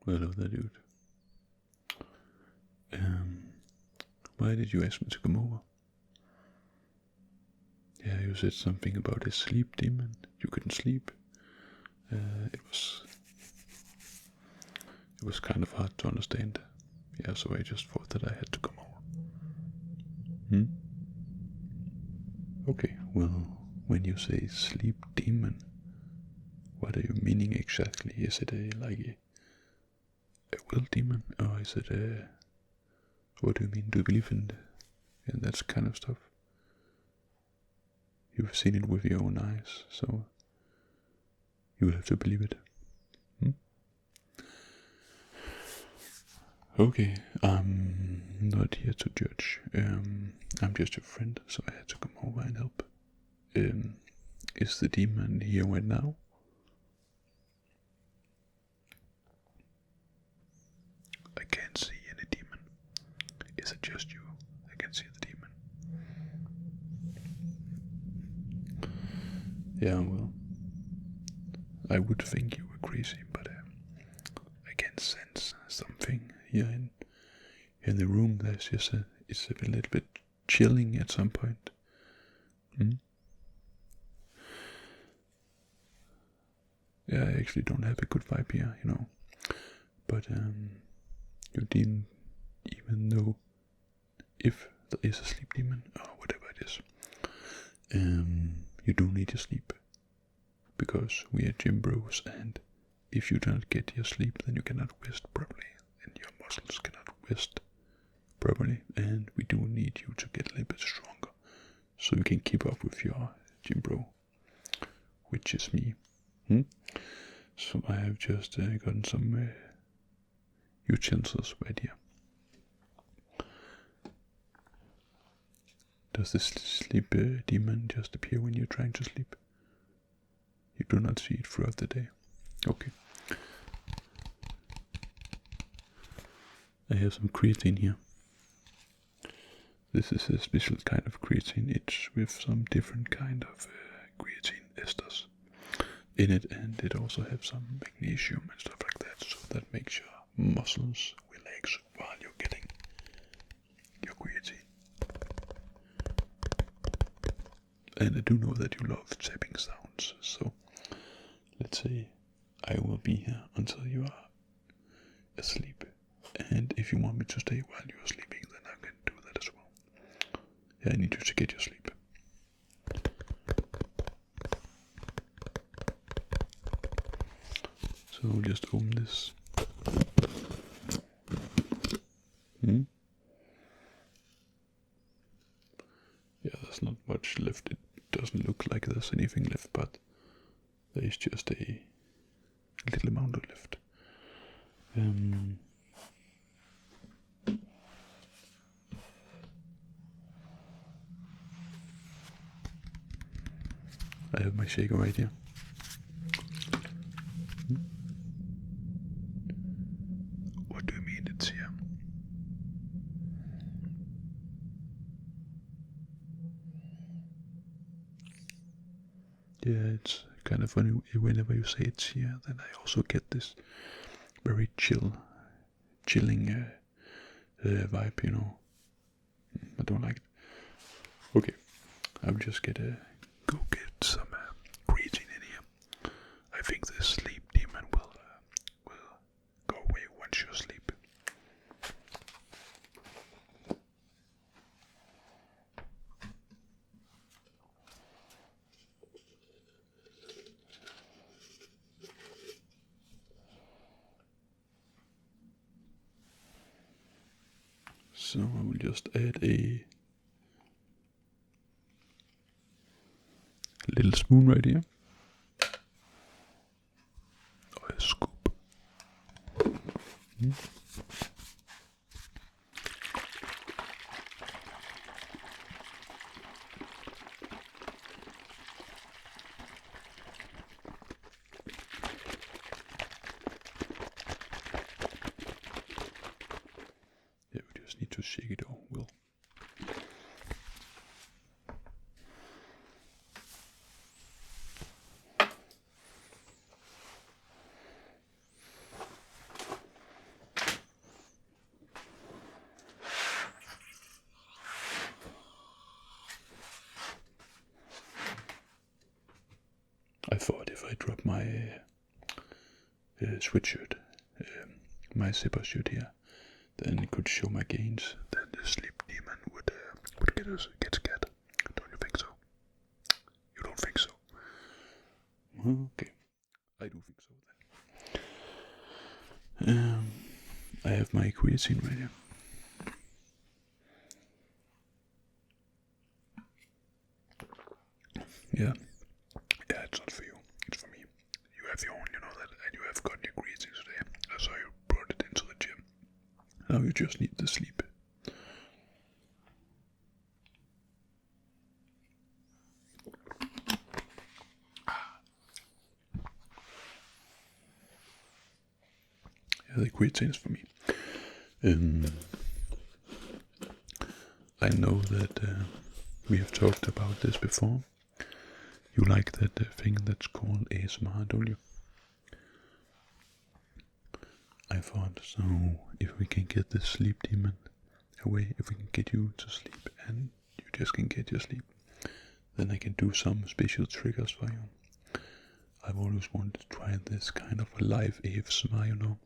Hello there, dude. Why did you ask me to come over? Yeah, you said something about a sleep demon. You couldn't sleep. It was kind of hard to understand. Yeah, so I just thought that I had to come over. Okay, well, when you say sleep demon, what are you meaning exactly? Is it a will demon, or is it a? What do you mean? Do you believe in that kind of stuff? You've seen it with your own eyes, so you have to believe it. Okay, I'm not here to judge. I'm just your friend, so I had to come over and help. Is the demon here right now? I can't see any demon. Is it just you? I can see the demon. Yeah, well, I would think you were crazy, but I can sense something here in the room. There's just it's a little bit chilling at some point. Yeah, I actually don't have a good vibe here, But you didn't even know if there is a sleep demon or whatever it is. You do need your sleep, because we are gym bros, and if you don't get your sleep, then you cannot rest properly, and your muscles cannot rest properly, and we do need you to get a little bit stronger, so you can keep up with your gym bro, which is me. So I have just gotten some utensils right here. Does the sleep demon just appear when you're trying to sleep? You do not see it throughout the day. Okay. I have some creatine here. This is a special kind of creatine. It's with some different kind of creatine esters in it, and it also has some magnesium and stuff like that, so that makes your muscles relax while you're getting your creatine. And I do know that you love tapping sounds, so let's say I will be here until you are asleep. And if you want me to stay while you're sleeping, then I can do that as well. Yeah, I need you to get your sleep. So I'll just open this. Yeah, there's not much left. It doesn't look like there's anything left, but there is just a little amount left. I have my shaker right here. What do you mean it's here? Yeah, it's kind of funny. Whenever you say it's here, then I also get this very chilling vibe, I don't like it. Okay, I'll just go get some creatine in here. I think the sleep demon will go away once you sleep. So I will just add a little spoon right here. Or a scoop. Yeah, we just need to shake it all. with my sweatshirt, my zipper shirt here, then it could show my gains, then the sleep demon would get scared. Don't you think so? You don't think so? Okay, I do think so then. I have my creatine right here. Yeah, it's not for you, it's for me. You have your own, you know that, and you have gotten your creatine today. I saw you brought it into the gym. Now you just need to sleep. Yeah, the creatine is for me. I know that we have talked about this before. You like that thing that's called ASMR, don't you? I thought, so if we can get the sleep demon away, if we can get you to sleep and you just can get your sleep, then I can do some special triggers for you. I've always wanted to try this kind of a live ASMR, you know,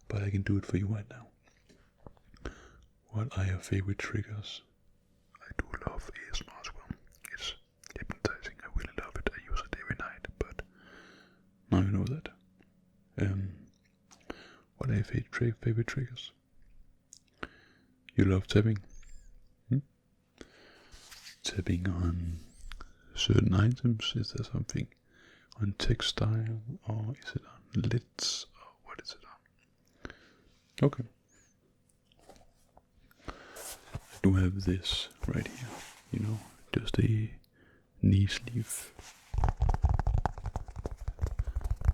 but I can do it for you right now. What are your favorite triggers? I do love ASMR as well. It's hypnotizing. I really love it. I use it every night, but now you know that. What are your favorite triggers? You love tapping? Tapping on certain items? Is there something on textile, or is it on lids, or what is it on? Okay. I do have this right here, you know, just a knee sleeve.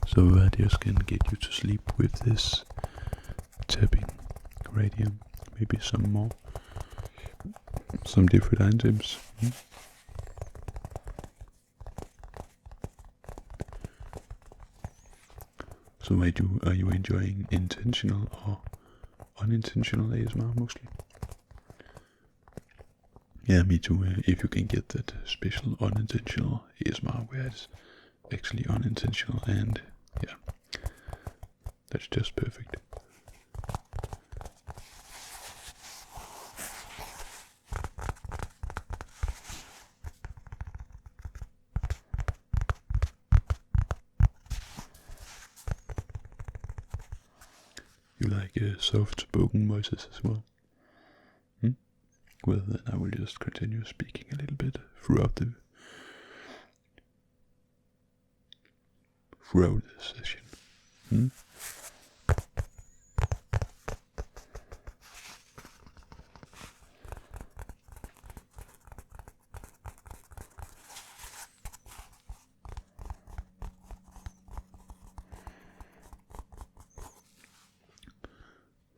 So I just can get you to sleep with this tapping right here. Maybe some different items. So are you enjoying intentional or unintentional ASMR mostly? Yeah, me too. If you can get that special unintentional ASMR where it's actually unintentional, and yeah, that's just perfect. You like soft-spoken voices as well? Well, then I will just continue speaking a little bit throughout the session.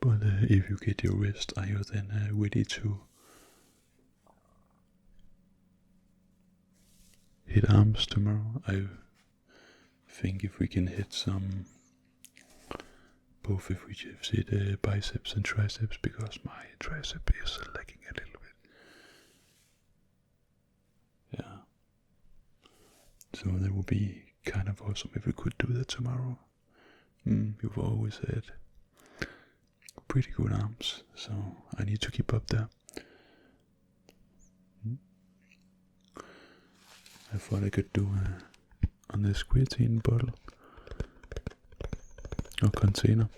But if you get your rest, are you then ready to hit arms tomorrow? I think if we can hit some, both if we just hit biceps and triceps, because my tricep is lagging a little bit. Yeah. So that would be kind of awesome if we could do that tomorrow. You've always had pretty good arms, so I need to keep up there. I thought I could do on this creatine bottle or container,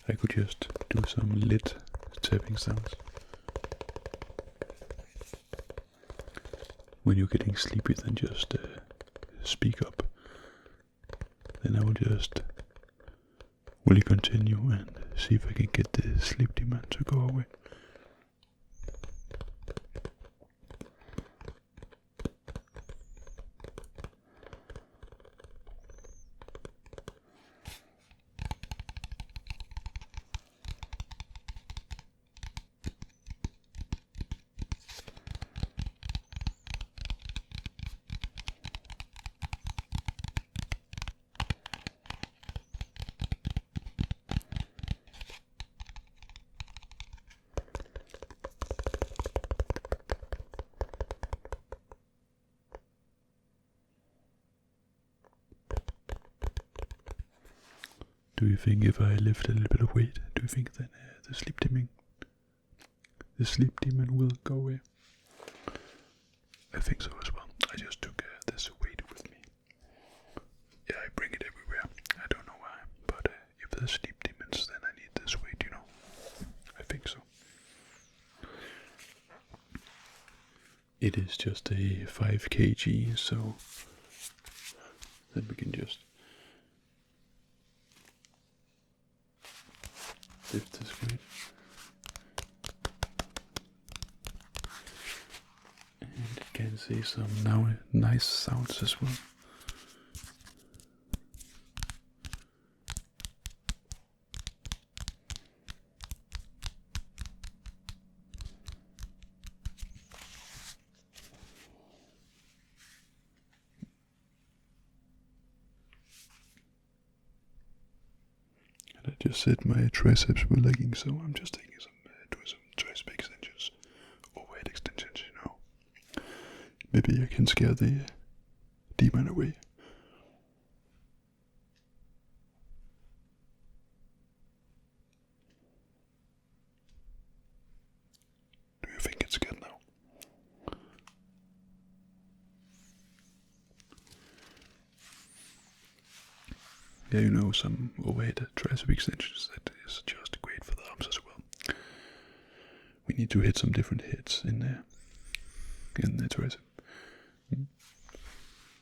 I could just do some lid tapping sounds. When you're getting sleepy, then just speak up. Then I will just really continue and see if I can get the sleep demand to go away. Do you think if I lift a little bit of weight, do you think that the sleep demon will go away? I think so as well. I just took this weight with me. Yeah, I bring it everywhere. I don't know why, but if there's sleep demons, then I need this weight, you know. I think so. It is just a 5 kg, so then we can just lift this weight. And you can see some now nice sounds as well. And I just said my triceps were lagging, so I'm just taking doing some tricep extensions, overhead extensions, you know. Maybe I can scare the demon away. Do you think it's good now? Yeah, you know, some overhead tricep extensions, that is just great for the arms as well. We need to hit some different hits in there, in the tricep.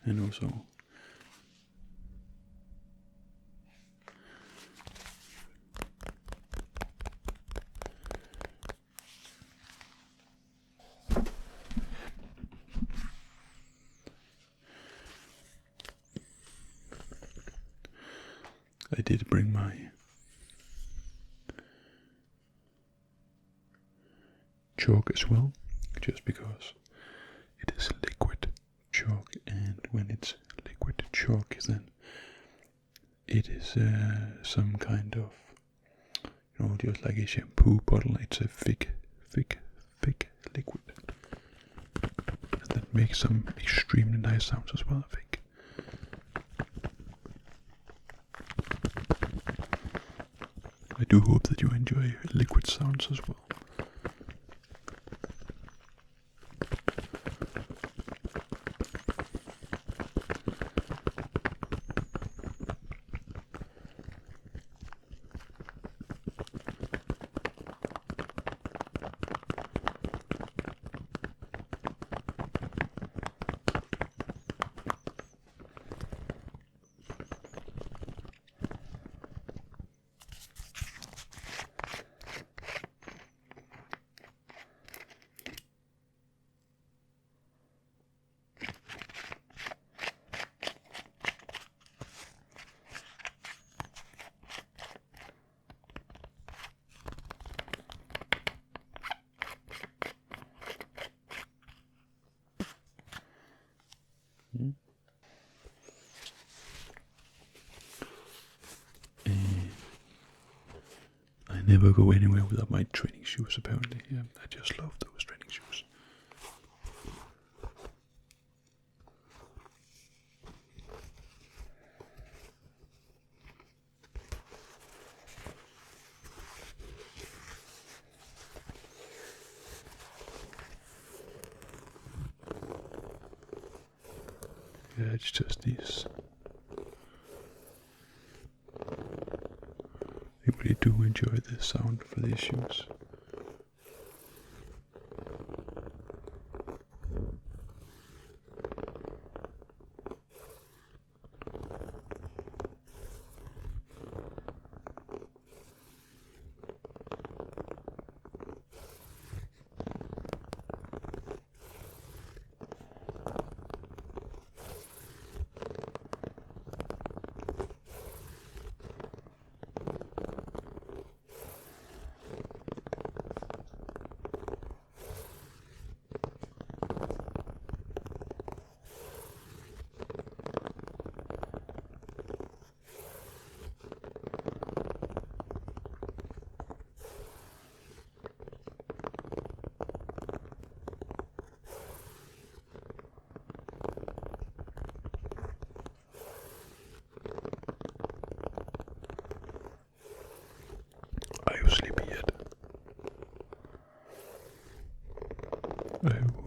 And also I did bring my chalk as well, just because it is liquid chalk, and when it's liquid chalk, then it is some kind of, you know, just like a shampoo bottle. It's a thick liquid, and that makes some extremely nice sounds as well, I think. I do hope that you enjoy liquid sounds as well. I never go anywhere without my training shoes, apparently. Yeah, I just love those training shoes. Yeah, it's just these. I really do enjoy the sound for these shoes.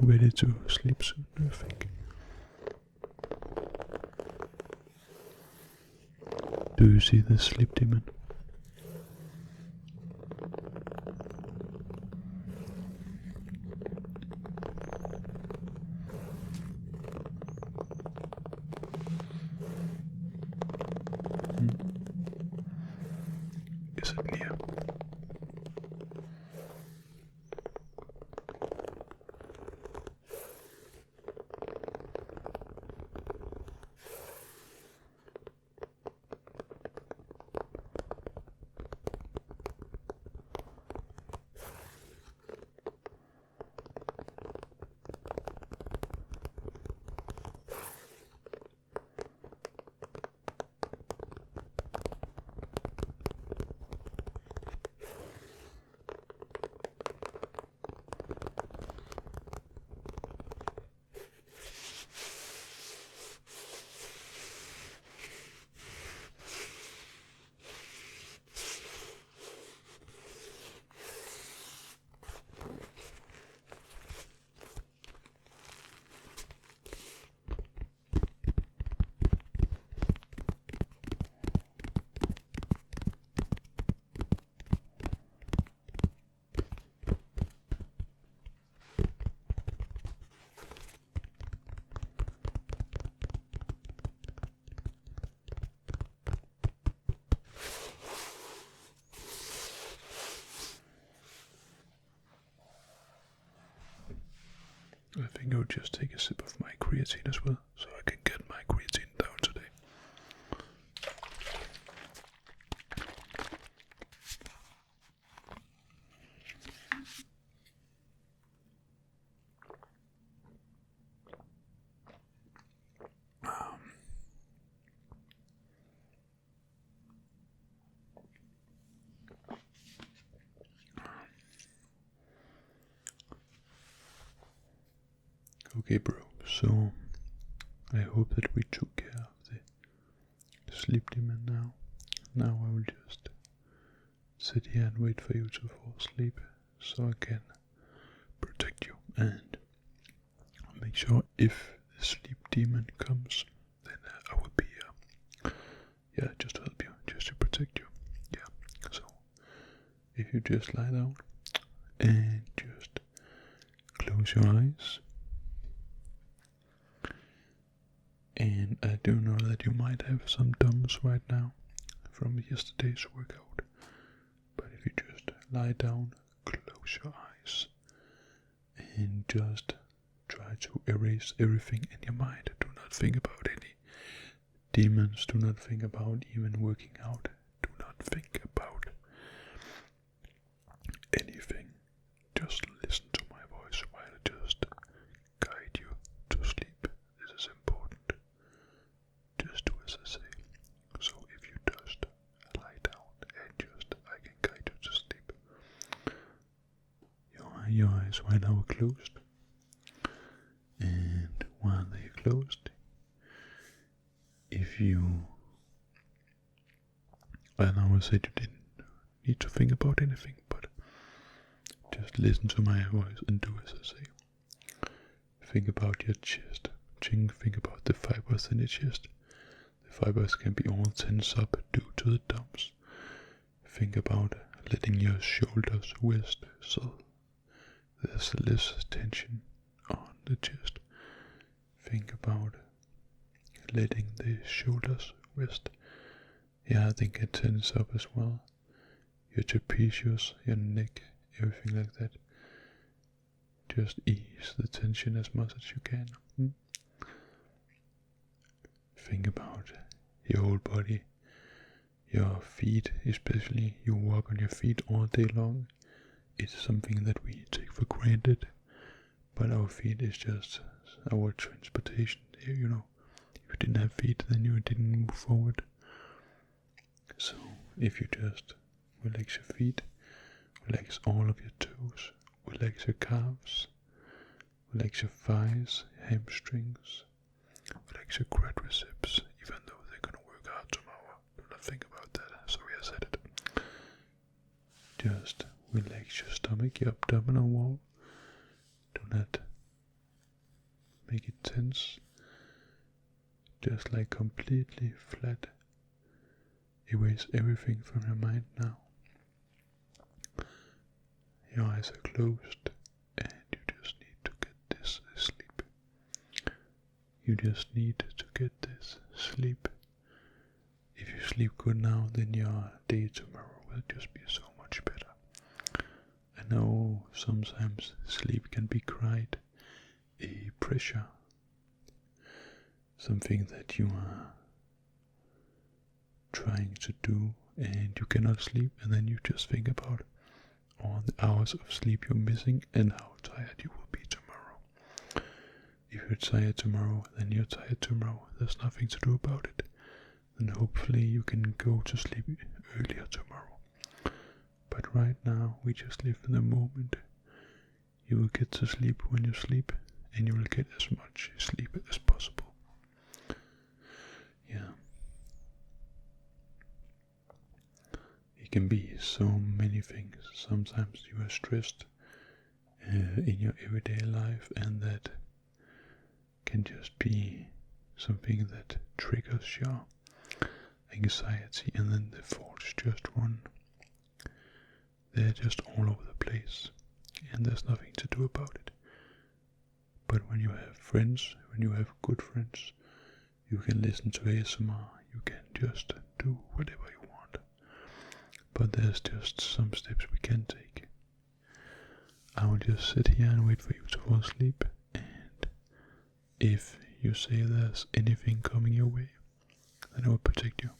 ready to sleep soon, I think. Do you see the sleep demon? Is it near? I think I'll just take a sip of my creatine as well, so I can get my creatine down today. Okay, bro, so I hope that we took care of the sleep demon now. Now I will just sit here and wait for you to fall asleep so I can protect you and make sure if the sleep demon comes, then I will be here. Just to help you, just to protect you. Yeah, so if you just lie down and just close your eyes. And I do know that you might have some dumps right now from yesterday's workout. But if you just lie down, close your eyes, and just try to erase everything in your mind. Do not think about any demons, do not think about even working out, do not think about anything. Just listen to my voice while I just guide you to sleep. This is important. Just do as I say. So if you just lie down and just I can guide you to sleep. Your eyes right now are closed. And while they are closed, if you, and I will say you didn't need to think about anything, but just listen to my voice and do as I say. Think about your chest. Think about the fibers in your chest. The fibers can be all tense up due to the dumps. Think about letting your shoulders rest so there's less tension on the chest. Think about letting the shoulders rest. Yeah, they can tense up as well. Your trapezius, your neck, everything like that. Just ease the tension as much as you can. Think about your whole body, your feet, especially. You walk on your feet all day long. It's something that we take for granted, but our feet is just our transportation here, you know. If you didn't have feet, then you didn't move forward. So if you just relax your feet, relax all of your toes, relax your calves, relax your thighs, hamstrings, relax your quadriceps, even though they're gonna work out tomorrow. Do not think about that. Sorry I said it. Just relax your stomach, your abdominal wall. Do not make it tense. Just like completely flat. Erase everything from your mind now. Your eyes are closed and you just need to get this sleep. You just need to get this sleep. If you sleep good now, then your day tomorrow will just be so much better. I know sometimes sleep can be quite a pressure. Something that you are trying to do and you cannot sleep, and then you just think about all the hours of sleep you're missing and how tired you will be tomorrow. If you're tired tomorrow, then you're tired tomorrow. There's nothing to do about it. And hopefully you can go to sleep earlier tomorrow. But right now, we just live in the moment. You will get to sleep when you sleep, and you will get as much sleep as possible. Yeah. It can be so many things. Sometimes you are stressed in your everyday life, and that can just be something that triggers your anxiety, and then the thoughts just run. They're just all over the place, and there's nothing to do about it. But when you have friends, when you have good friends, you can listen to ASMR, you can just do whatever you want. But there's just some steps we can take. I will just sit here and wait for you to fall asleep, and if you say there's anything coming your way, then I will protect you.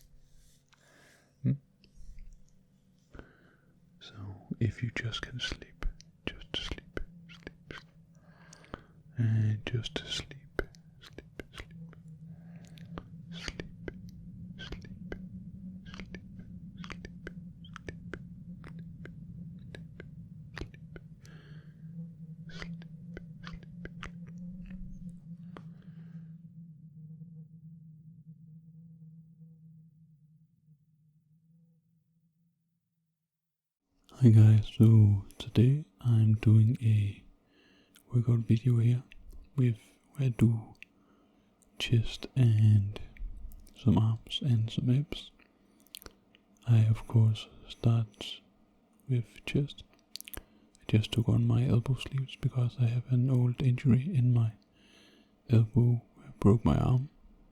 So if you just can sleep, just sleep, sleep, sleep, and just sleep, sleep, sleep, sleep, sleep, sleep, sleep, sleep, sleep. Hi guys, so today I'm doing a workout video here where I do chest and some arms and some abs. I of course start with chest. I just took on my elbow sleeves because I have an old injury in my elbow. I broke my arm,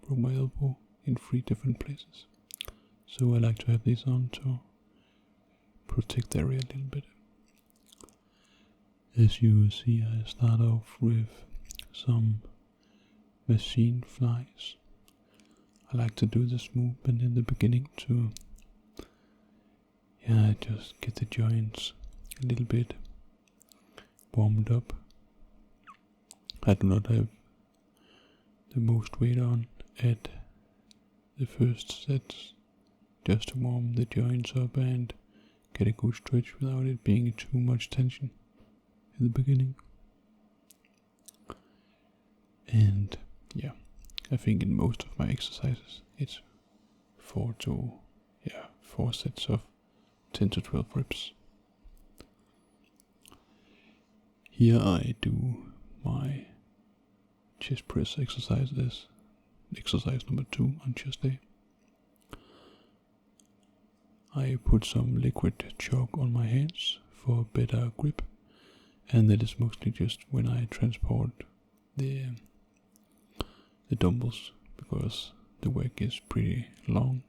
broke my elbow in 3 different places. So I like to have these on to protect the area a little bit. As you will see, I start off with some machine flies. I like to do this movement in the beginning to just get the joints a little bit warmed up. I do not have the most weight on at the first sets, just to warm the joints up and get a good stretch without it being too much tension in the beginning. And yeah, I think in most of my exercises it's 4 sets of 10 to 12 reps. Here I do my chest press exercises, exercise number 2 on chest day. I put some liquid chalk on my hands for better grip, and that is mostly just when I transport the dumbbells, because the work is pretty long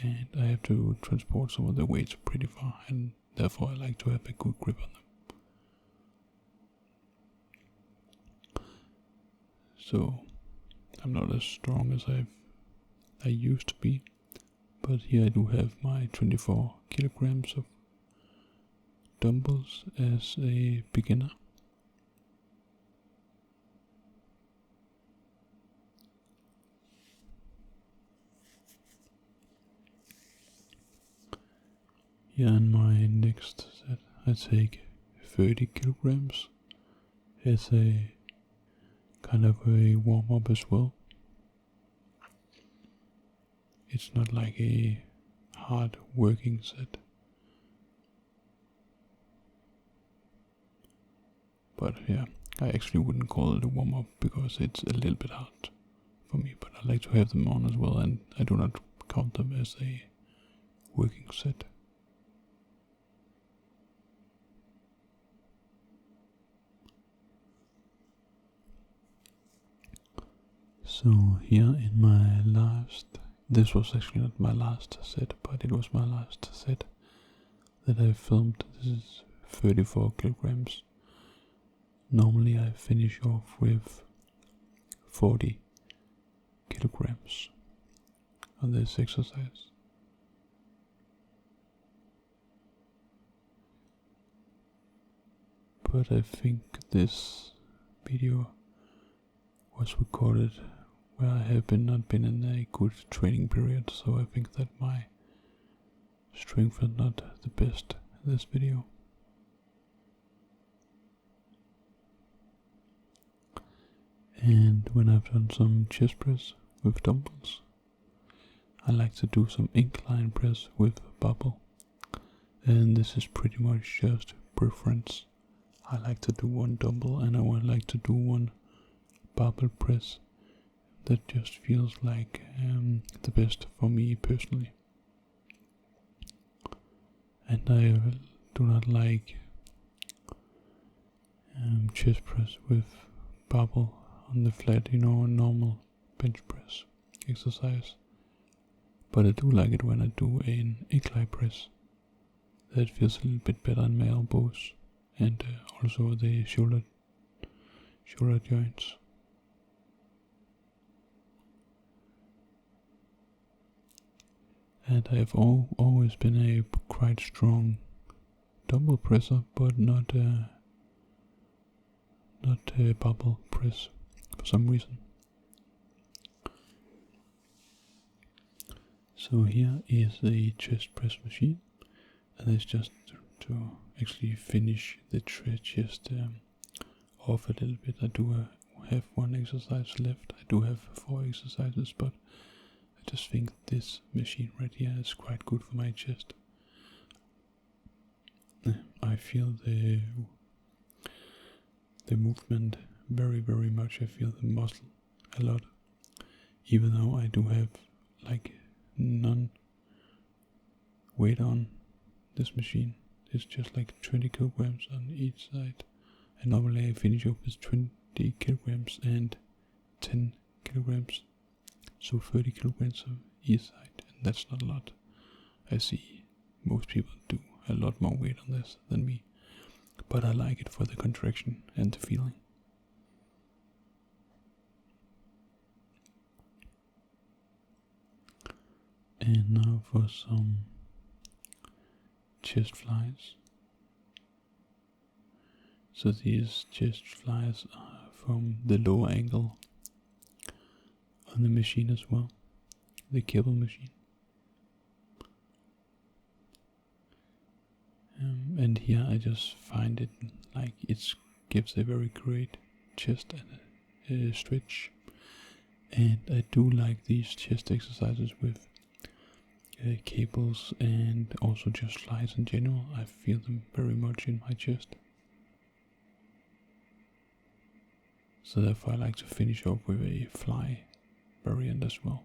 and I have to transport some of the weights pretty far, and therefore I like to have a good grip on them. So I'm not as strong as I used to be, but here I do have my 24 kilograms of dumbbells as a beginner. Here in my next set I take 30 kilograms as a kind of a warm up as well. It's not like a hard working set, but yeah, I actually wouldn't call it a warm-up because it's a little bit hard for me, but I like to have them on as well, and I do not count them as a working set. So here in my last, this was actually not my last set, but it was my last set that I filmed. This is 34 kilograms. Normally I finish off with 40 kilograms on this exercise. But I think this video was recorded where I have not been in a good training period, so I think that my strength is not the best in this video. And when I've done some chest press with dumbbells, I like to do some incline press with barbell, and this is pretty much just preference. I like to do one dumbbell and I would like to do one barbell press. That just feels like the best for me personally. And I do not like chest press with barbell on the flat, a normal bench press exercise. But I do like it when I do an incline press. That feels a little bit better on my elbows and also the shoulder joints. And I have always been a quite strong dumbbell presser, but not a barbell press for some reason. So here is the chest press machine, and it's just to actually finish the chest off a little bit. I do have one exercise left. I do have 4 exercises, but I just think this machine right here is quite good for my chest. I feel the movement very, very much. I feel the muscle a lot, even though I do have like none weight on this machine. It's just like 20 kilograms on each side, and normally I finish up with 20 kilograms and 10 kilograms. So 30 kilograms on each side, and that's not a lot. I see most people do a lot more weight on this than me, but I like it for the contraction and the feeling. And now for some chest flies. So these chest flies are from the lower angle on the machine as well, the cable machine. And here I just find it like it gives a very great chest and a stretch. And I do like these chest exercises with cables and also just flies in general. I feel them very much in my chest. So therefore I like to finish off with a fly variant as well.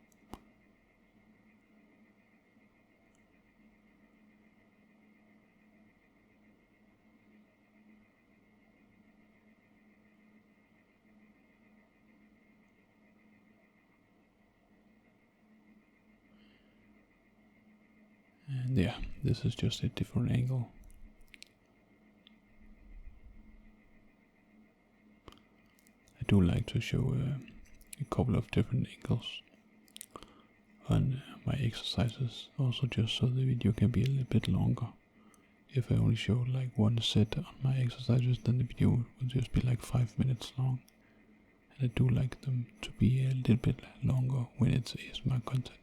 And yeah, this is just a different angle. I do like to show a couple of different angles on my exercises, also just so the video can be a little bit longer. If I only show like one set on my exercises, then the video will just be like 5 minutes long. And I do like them to be a little bit longer when it's ASMR content.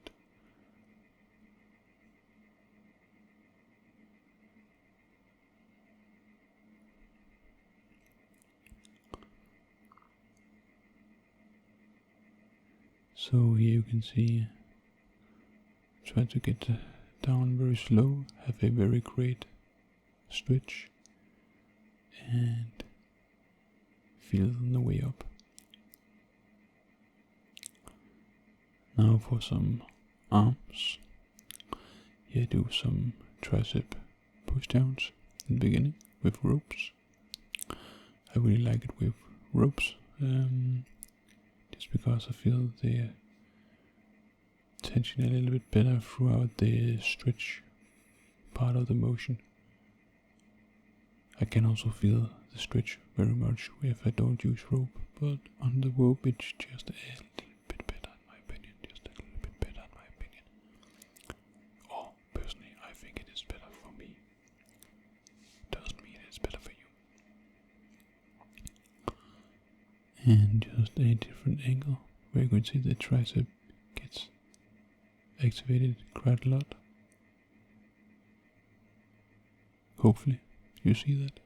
So here you can see, try to get down very slow, have a very great stretch, and feel it on the way up. Now for some arms. Here do some tricep push downs in the beginning with ropes. I really like it with ropes, just because I feel the tension a little bit better throughout the stretch part of the motion. I can also feel the stretch very much if I don't use rope, but on the rope it's just a little bit better in my opinion, Or personally I think it is better for me. Doesn't mean it's better for you. And just a different angle where you can see the tricep gets activated quite a lot. Hopefully you see that.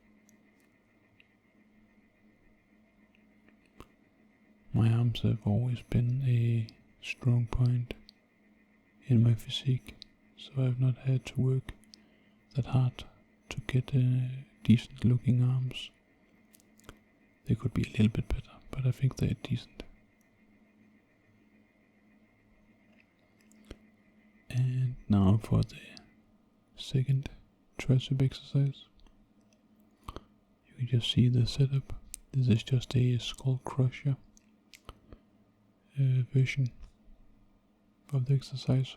My arms have always been a strong point in my physique, so I've not had to work that hard to get decent looking arms. They could be a little bit better, but I think they're decent. And now for the second tricep exercise. You can just see the setup. This is just a skull crusher version of the exercise.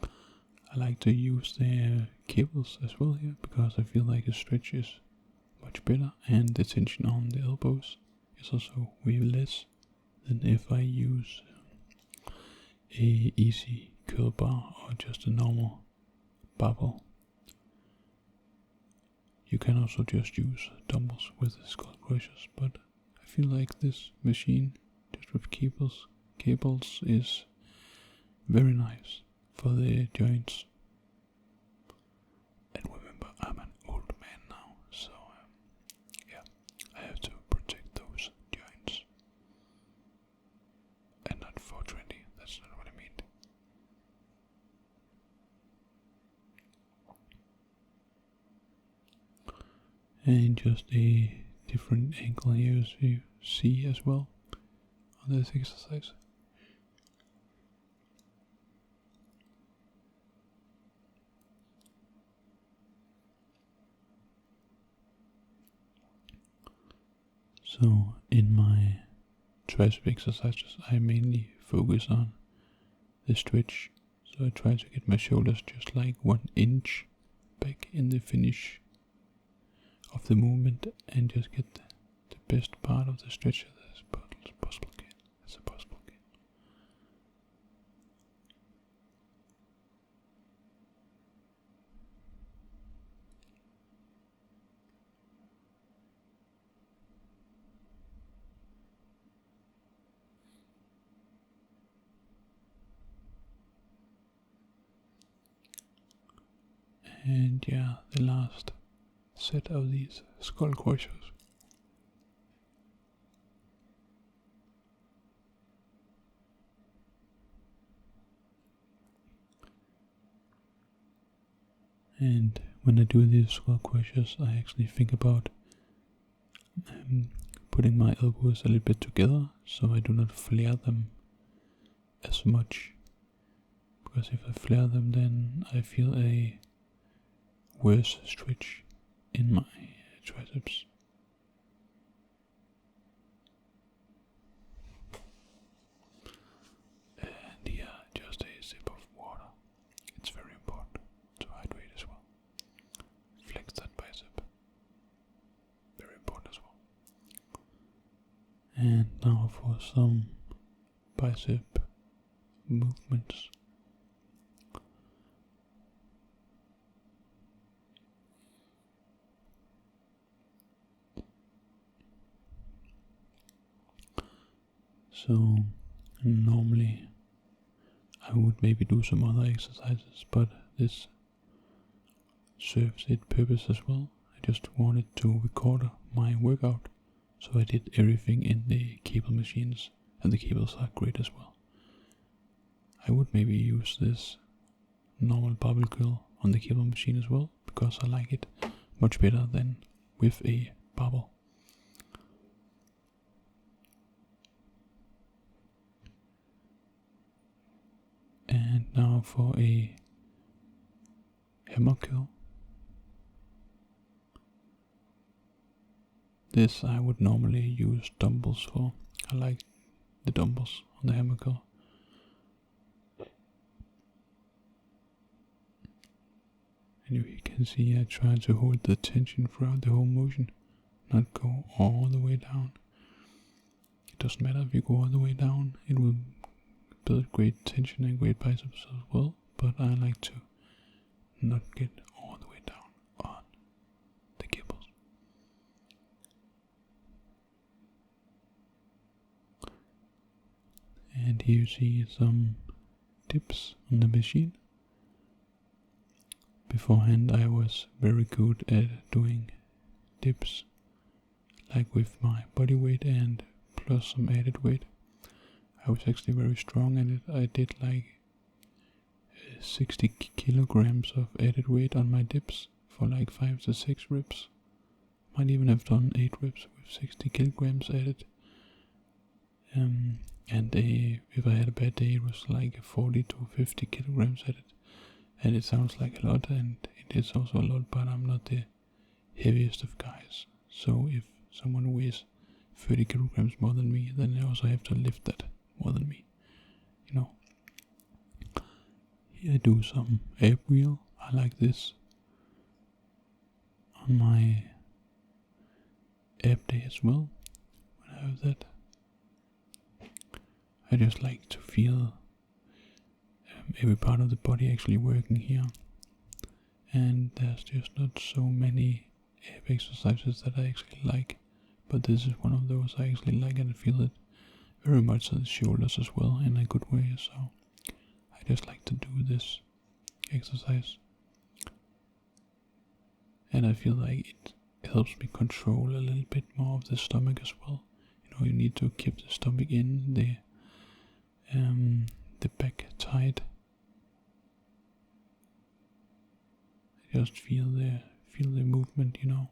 I like to use the cables as well here because I feel like the stretch is much better and the tension on the elbows is also way less than if I use a easy curl bar or just a normal barbell. You can also just use dumbbells with the skull crushers, but I feel like this machine just with cables is very nice for the joints. And remember, I'm an old man now, so yeah, I have to protect those joints. And not 420, that's not what I mean. And just a different angle here as you see as well on this exercise. So in my tricep exercises I mainly focus on the stretch, so I try to get my shoulders just like 1 inch back in the finish of the movement and just get the best part of the stretch as possible can. And yeah, the last set of these skull crushers. And when I do these skull crushers, I actually think about putting my elbows a little bit together so I do not flare them as much. Because if I flare them, then I feel a worse stretch in my triceps. And yeah, just a sip of water. It's very important to hydrate as well. Flex that bicep. Very important as well. And now for some bicep movements. So normally I would maybe do some other exercises, but this serves its purpose as well. I just wanted to record my workout, so I did everything in the cable machines, and the cables are great as well. I would maybe use this normal barbell curl on the cable machine as well, because I like it much better than with a barbell. And now for a hammer curl. This I would normally use dumbbells for. I like the dumbbells on the hammer curl. And you can see I try to hold the tension throughout the whole motion, not go all the way down. It doesn't matter if you go all the way down, it will build great tension and great biceps as well, but I like to not get all the way down on the cables. And here you see some dips on the machine. Beforehand I was very good at doing dips, like with my body weight and plus some added weight. I was actually very strong at it. I did like 60 kilograms of added weight on my dips for like 5 to 6 reps. Might even have done 8 reps with 60 kilograms added. If I had a bad day, it was like 40 to 50 kilograms added. And it sounds like a lot, and it is also a lot, but I'm not the heaviest of guys. So if someone weighs 30 kilograms more than me, then I also have to lift that more than me, you know. Here I do some ab wheel. I like this on my ab day as well. When I have that, I just like to feel every part of the body actually working here. And there's just not so many ab exercises that I actually like, but this is one of those I actually like, and I feel it very much on the shoulders as well in a good way. So I just like to do this exercise, and I feel like it helps me control a little bit more of the stomach as well. You know, you need to keep the stomach in, the back tight. Just feel the movement, you know.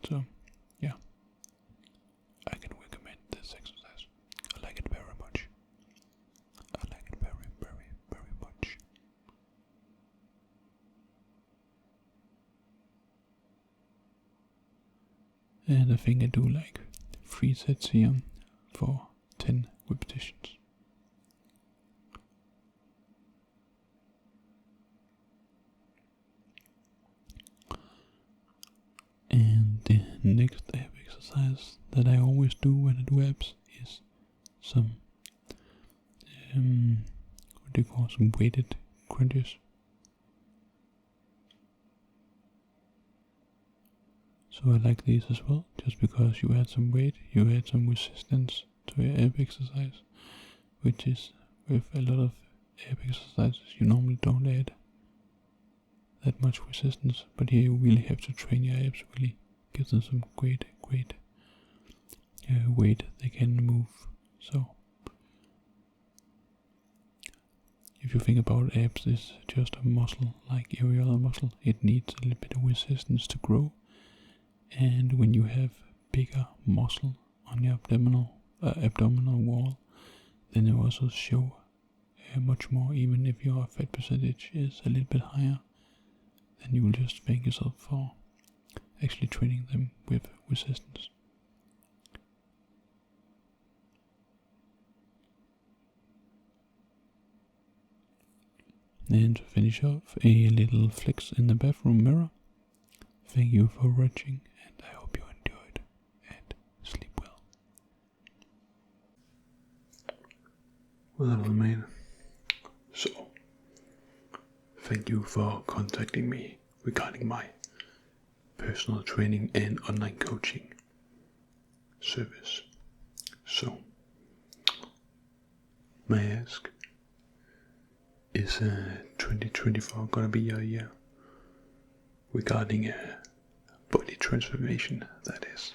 So yeah, I can recommend this exercise. I like it very much. I like it very, very, very much. And I think I do like 3 sets here for 10 repetitions. And the next ab exercise that I always do when I do abs is some what do you call some weighted crunches. So I like these as well, just because you add some weight, you add some resistance to your ab exercise, which is with a lot of ab exercises you normally don't add that much resistance, but here you really have to train your abs, really give them some great weight they can move. So if you think about abs, it's just a muscle like every other muscle. It needs a little bit of resistance to grow, and when you have bigger muscle on your abdominal wall, then you also show much more, even if your fat percentage is a little bit higher. Then you will just thank yourself for actually training them with resistance. And to finish off, a little flex in the bathroom mirror. Thank you for watching, and I hope you enjoyed, and sleep well. Well, man. So, thank you for contacting me regarding my personal training and online coaching service. So, may I ask, is 2024 gonna be your year regarding body transformation, that is?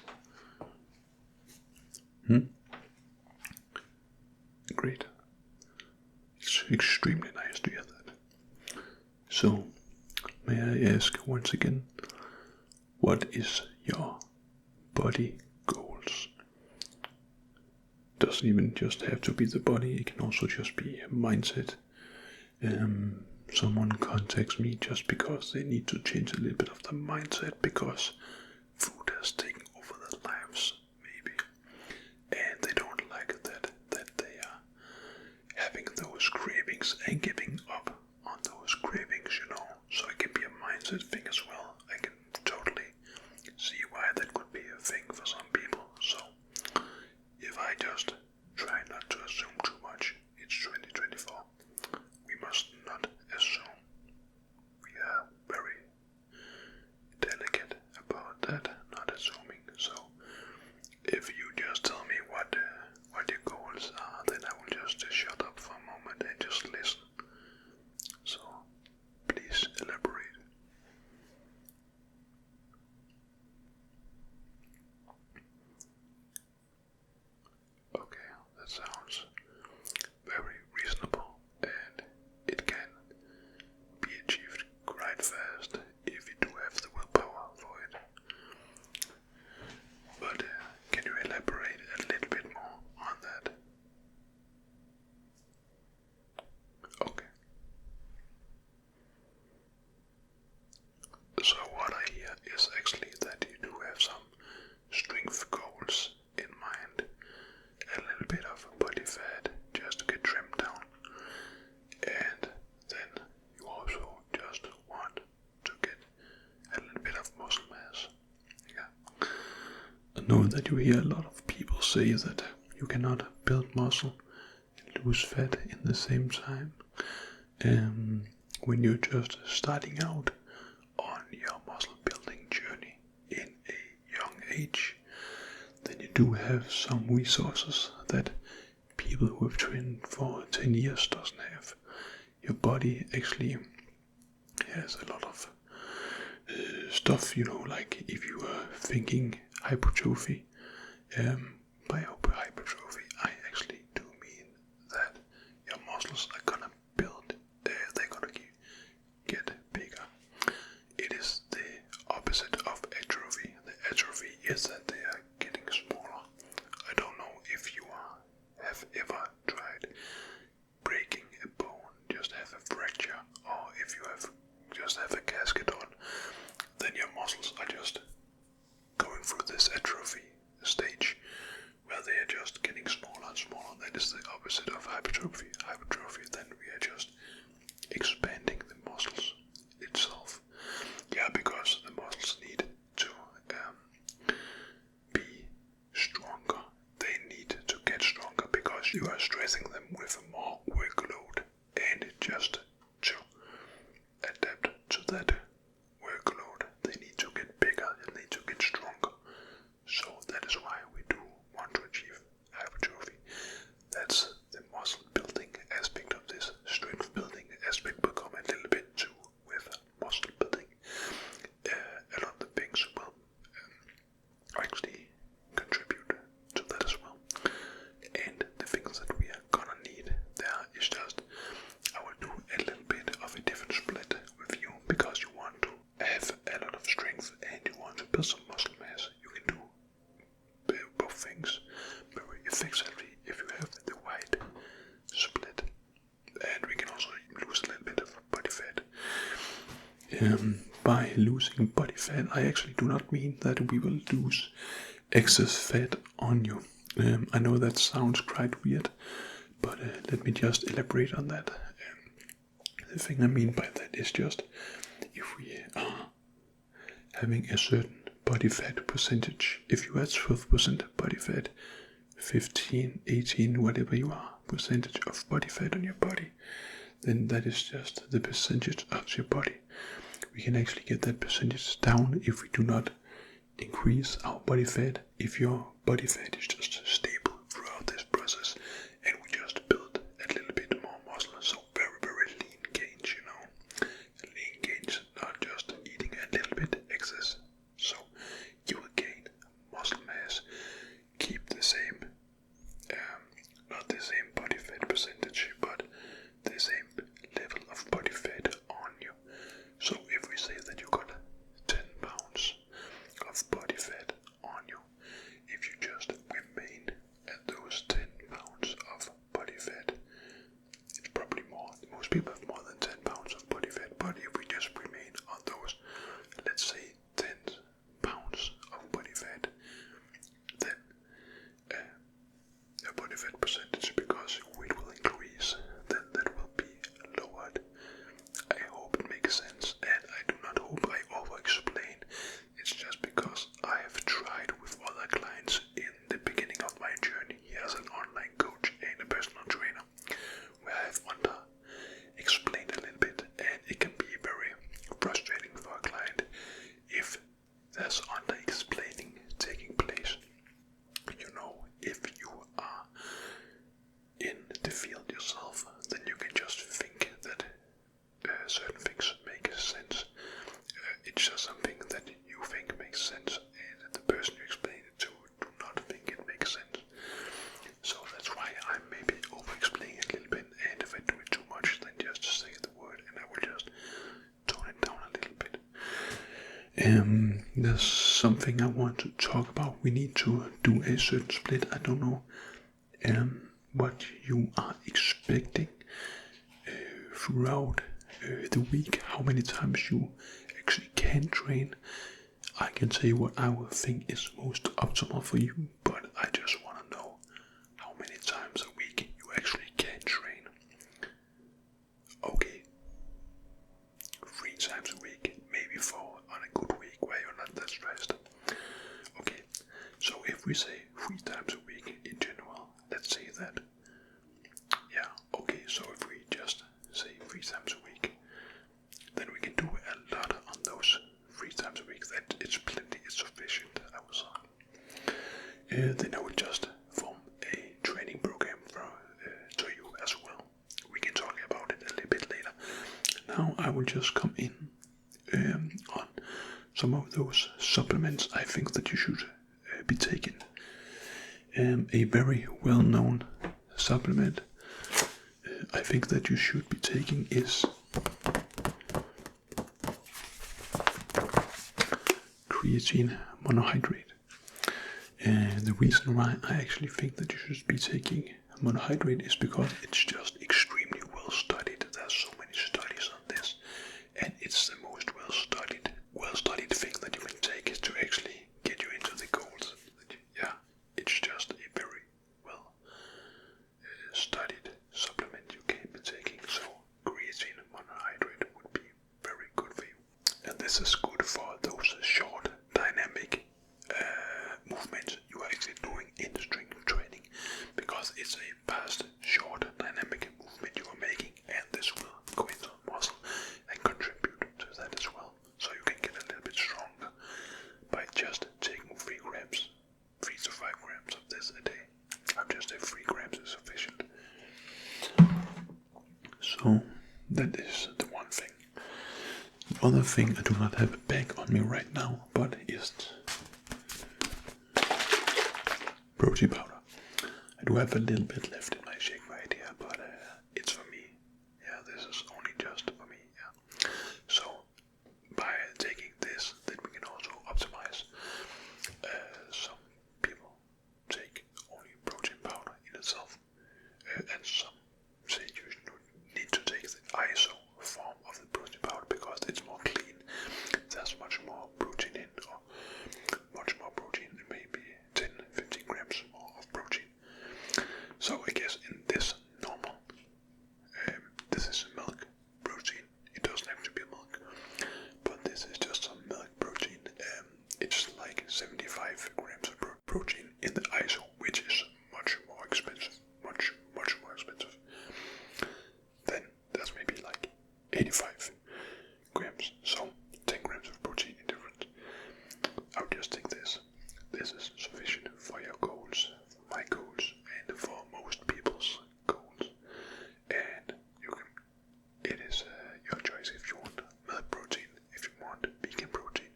Great. It's extremely nice to hear that. So, may I ask once again, what is your body goals? doesn't even just have to be the body, it can also just be a mindset. Someone contacts me just because they need to change a little bit of the mindset because food has taken over their lives, maybe, and they don't like that they are having those cravings and giving up on those cravings, so it can be a mindset thing as well. I can totally see why that could be a thing for some people. So if I just try not to assume too much, it's 2024. We must not assume. We are very delicate about that, not assuming. So if you just tell me what your goals are, then I will just shut up for a moment and just listen. So please elaborate. Okay, that sounds very reasonable, and it can be achieved quite fast if you do have the willpower for it. But can you elaborate a little bit more on that? Okay. So what I hear is actually that you do have some strength goals in mind, a little bit of body fat just to get trimmed down, and then you also just want to get a little bit of muscle mass. Yeah. I know that you hear a lot of people say that you cannot build muscle and lose fat in the same time. When you're just starting out on your muscle building journey in a young age, then you do have some resources that people who have trained for 10 years doesn't have. Your body actually has a lot of stuff, like if you are thinking hypertrophy. By hypertrophy, I actually do mean that your muscles are gonna build, they're gonna get bigger. It is the opposite of atrophy. The atrophy is that they are getting smaller. I don't know if you have ever tried breaking a bone, just have a fracture, or if you just have a casket on, then your muscles are just going through this atrophy stage where they are just getting smaller and smaller. That is the opposite of hypertrophy. Hypertrophy, then we are just expanding the muscles itself. Yeah, because the muscles need to be stronger. They need to get stronger because you are stressing them with more workload, and just to adapt to that workload, they need to get bigger, they need to get stronger. So that is why we do want to achieve hypertrophy. That's the muscle building aspect of this. Strength building aspect will come a little bit too with muscle building. A lot of things will actually contribute to that as well. And the things that we are gonna need there is just, I will do a little bit of a different split with you because you want to have a lot of strength and you want to build some muscle mass. You can do both things very effectively if you have the right split, and we can also lose a little bit of body fat. By losing body fat, I actually do not mean that we will lose excess fat on you. I know that sounds quite weird, but let me just elaborate on that. The thing I mean by that is just if we are having a certain body fat percentage, if you are 12% body fat, 15, 18, whatever you are, percentage of body fat on your body, then that is just the percentage of your body. We can actually get that percentage down if we do not increase our body fat, if your body fat is just stable throughout this process, and we just build a little bit more muscle. So very, very lean gains, lean gains, not just eating a little bit excess. So you will gain muscle mass, keep the same, not the same body fat percentage, but the same level of body fat on you. So if we say that you got 10 pounds of body fat on you, if you just remain certain things make sense. It's just something that you think makes sense, and the person you explain it to do not think it makes sense. So that's why I'm maybe over-explaining a little bit, and if I do it too much, then just say the word, and I will just tone it down a little bit. There's something I want to talk about. We need to do a certain split. I don't know what you are expecting throughout the week, how many times you actually can train. I can say what I will think is most optimal for you, but I just want to know how many times a week you actually can train. Okay, 3 times a week, maybe 4 on a good week where you're not that stressed. Okay, so if we say 3 times a week in general, let's say that. Yeah, okay, so if we just say 3 times a week, then we can do a lot on those 3 times a week. That it's plenty, it's sufficient, I would say. Then I will just form a training program to you as well. We can talk about it a little bit later. Now I will just come in on some of those supplements I think that you should be taking. A very well-known supplement I think that you should be taking is creatine monohydrate. And the reason why I actually think that you should be taking monohydrate is because it's just extremely well studied. There's so many studies on this, and it's the most well studied thing that you can take to actually get you into the goals. Yeah, it's just a very well studied supplement you can be taking. So creatine monohydrate would be very good for you, and this is good for those short dynamic movements you are actually doing in strength training, because it's a fast, short, dynamic movement you are making, and this will go into muscle and contribute to that as well. So you can get a little bit stronger by just taking 3 to 5 grams of this a day. I've just said 3 grams is sufficient. So that is the one thing. The other thing I do not have a bag on me right now, but is protein powder. I do have a little bit left in my shake right here, but it's for me. Yeah, this is only just for me. Yeah. So by taking this, then we can also optimize. Some people take only protein powder in itself, and some say you need to take the ISO form of the protein powder because it's more clean. There's much more protein in, or much more protein, maybe 10-15 grams more of protein. So I guess in this normal, this is milk protein. It doesn't have to be milk, but this is just some milk protein. It's like 75 grams of protein in the ISO, which is much more expensive. Much more expensive. Then that's maybe like 85 grams. So 10 grams of protein in difference. I would just take this. This is sufficient for your goals, for my goals, and for most people's goals. And you can. It is your choice if you want milk protein, if you want vegan protein.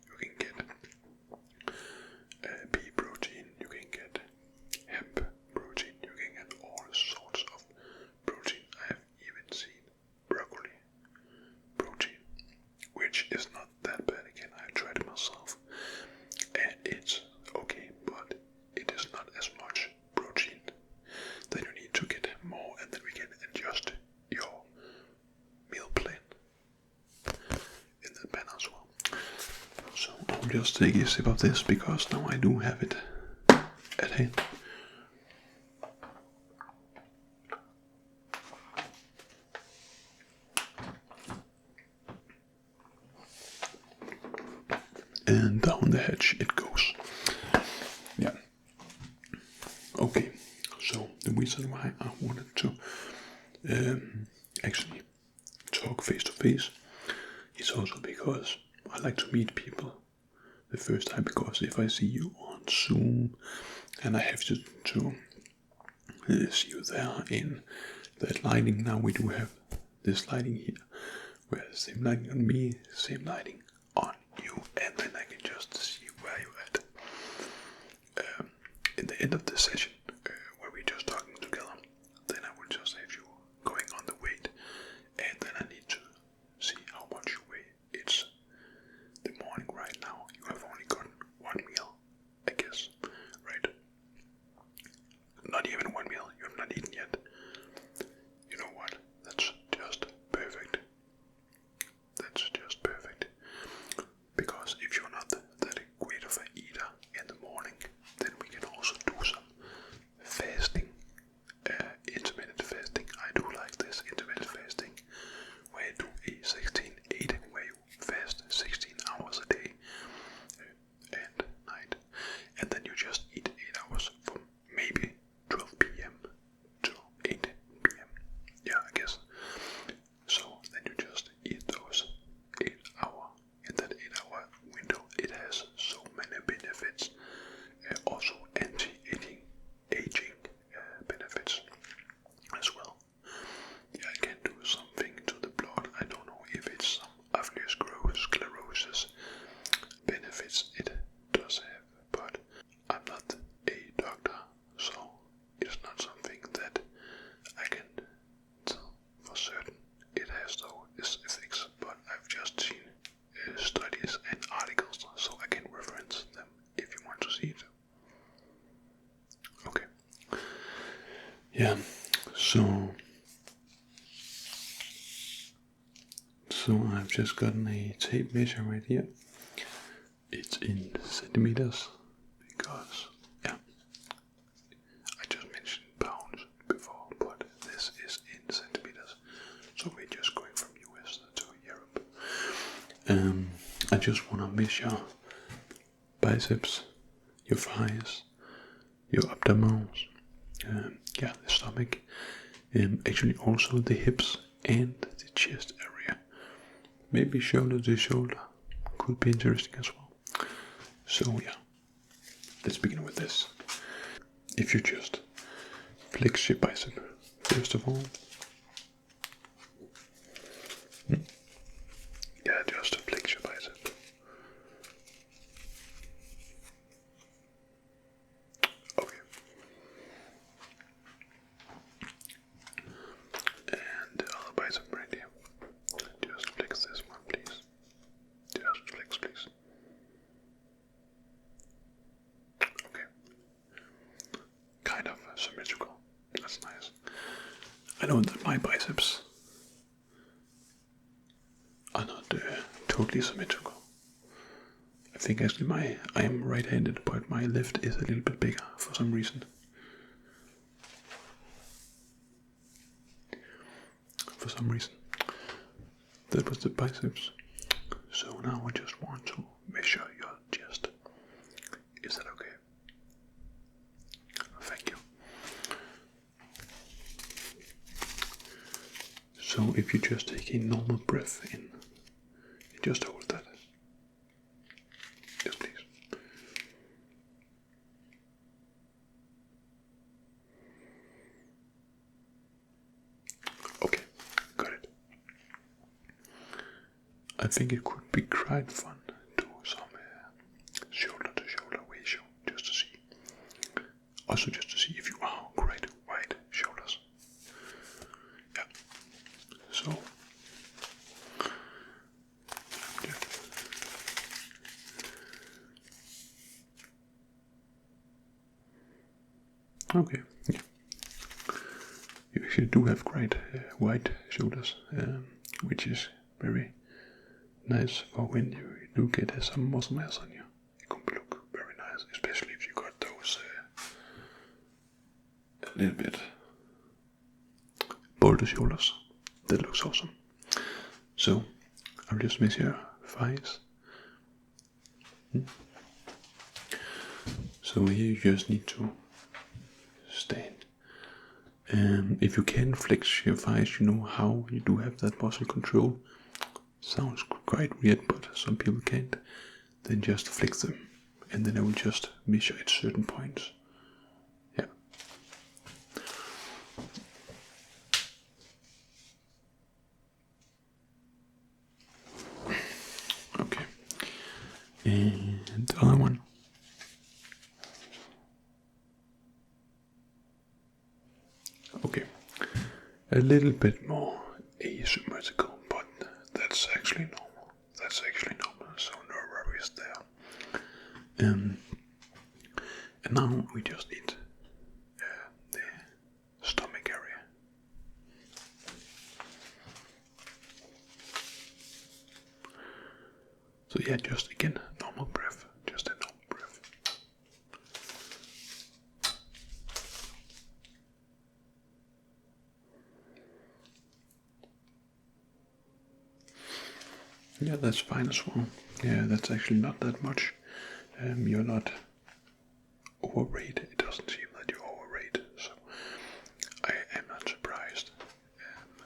You can get pea protein. You can get hemp protein. You can get all sorts of protein. I have even seen broccoli protein, which is not that bad. Again, I tried it myself, and it's okay, but it is not as much protein. Then you need to get more, and then we can adjust your meal plan in the pan as well. So I'll just take a sip of this because now I do have it at hand. And down the hatch it goes. Yeah. Okay, so the reason why I wanted to actually talk face to face is also because I like to meet people the first time, because if I see you on Zoom and I have to see you there in that lighting, now we do have this lighting here Well, same lighting on me, same lighting on you, and then I can just see where you're at. In the end of the session, where we're just talking together, then I will just have you going on the weight, and then I need to see how much you weigh. It's the morning right now. You have only gotten one meal, I guess, right? Not even one meal. You have not eaten yet. You know what? That's just perfect. That's just perfect. Because if you're not that great of an eater in the morning, then we can also do some fasting, intermittent fasting. I do like this intermittent fasting, where you do a 16-8, where you fast 16 hours a day and night, and then you just eat 8 hours from maybe 12 p.m. to 8 p.m. Yeah, I guess. So then you just eat those 8 hour. In that 8-hour window, it has so many benefits. Also anti-aging benefits as well. Yeah, I can do something to the blood. I don't know if it's some atherosclerosis benefits it does have, but I'm not a doctor, so it's not something that I can tell for certain. It has though its effects, but I've just seen studies and articles, so I can reference them if you want to see it. Okay. Yeah. So I've just gotten a tape measure right here. It's in centimeters because, yeah, I just mentioned pounds before, but this is in centimeters. So we're just going from US to Europe. I just want to measure biceps, your thighs, your abdomens, the stomach, actually also the hips and the chest area. Maybe shoulder to shoulder could be interesting as well. So yeah, let's begin with this. If you just flex your bicep, first of all. Yeah, just flex your bicep. Okay. And the other bicep right here. Just flex this one, please. Just flex, please. Okay. Kind of symmetrical. That's nice. I know that my biceps are not totally symmetrical. I think actually I am right-handed, but my left is a little bit bigger for some reason. That was the biceps. So now I just want to measure your chest. Is that okay? Thank you. So if you just take a normal breath in, just hold that. Yes, please. Okay, got it. I think it could be quite fun to do some shoulder-to-shoulder ratio, just to see. Also just to see if you are quite wide shoulders. Yeah. So okay, yeah. You actually do have quite wide shoulders, which is very nice for when you do get some muscle mass on you. It can look very nice, especially if you got those a little bit bolder shoulders. That looks awesome. So I'll just measure your thighs. So here you just need to stand. If you can flex your thighs, you know how you do have that muscle control. Sounds quite weird, but some people can't. Then just flex them, and then I will just measure at certain points. Yeah. And the other one. Okay, a little bit more asymmetrical, but that's actually normal. So no worries there. And now we just need the stomach area. So yeah, just again, normal breath, just a normal breath. Yeah, that's fine as well. Yeah, that's actually not that much. You're not overweight. It doesn't seem that you're overweight, so I am not surprised.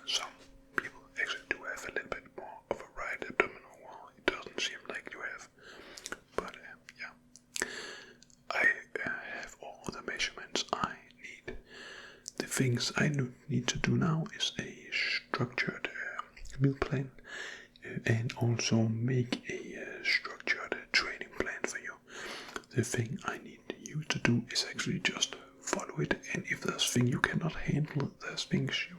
Some people actually do have a little bit more of a right abdominal wall. It doesn't seem like you have, but yeah, I have all the measurements I need. The things I need to do now is a structured meal plan. And also make a structured training plan for you. The thing I need you to do is actually just follow it, and if there's things you cannot handle, there's things you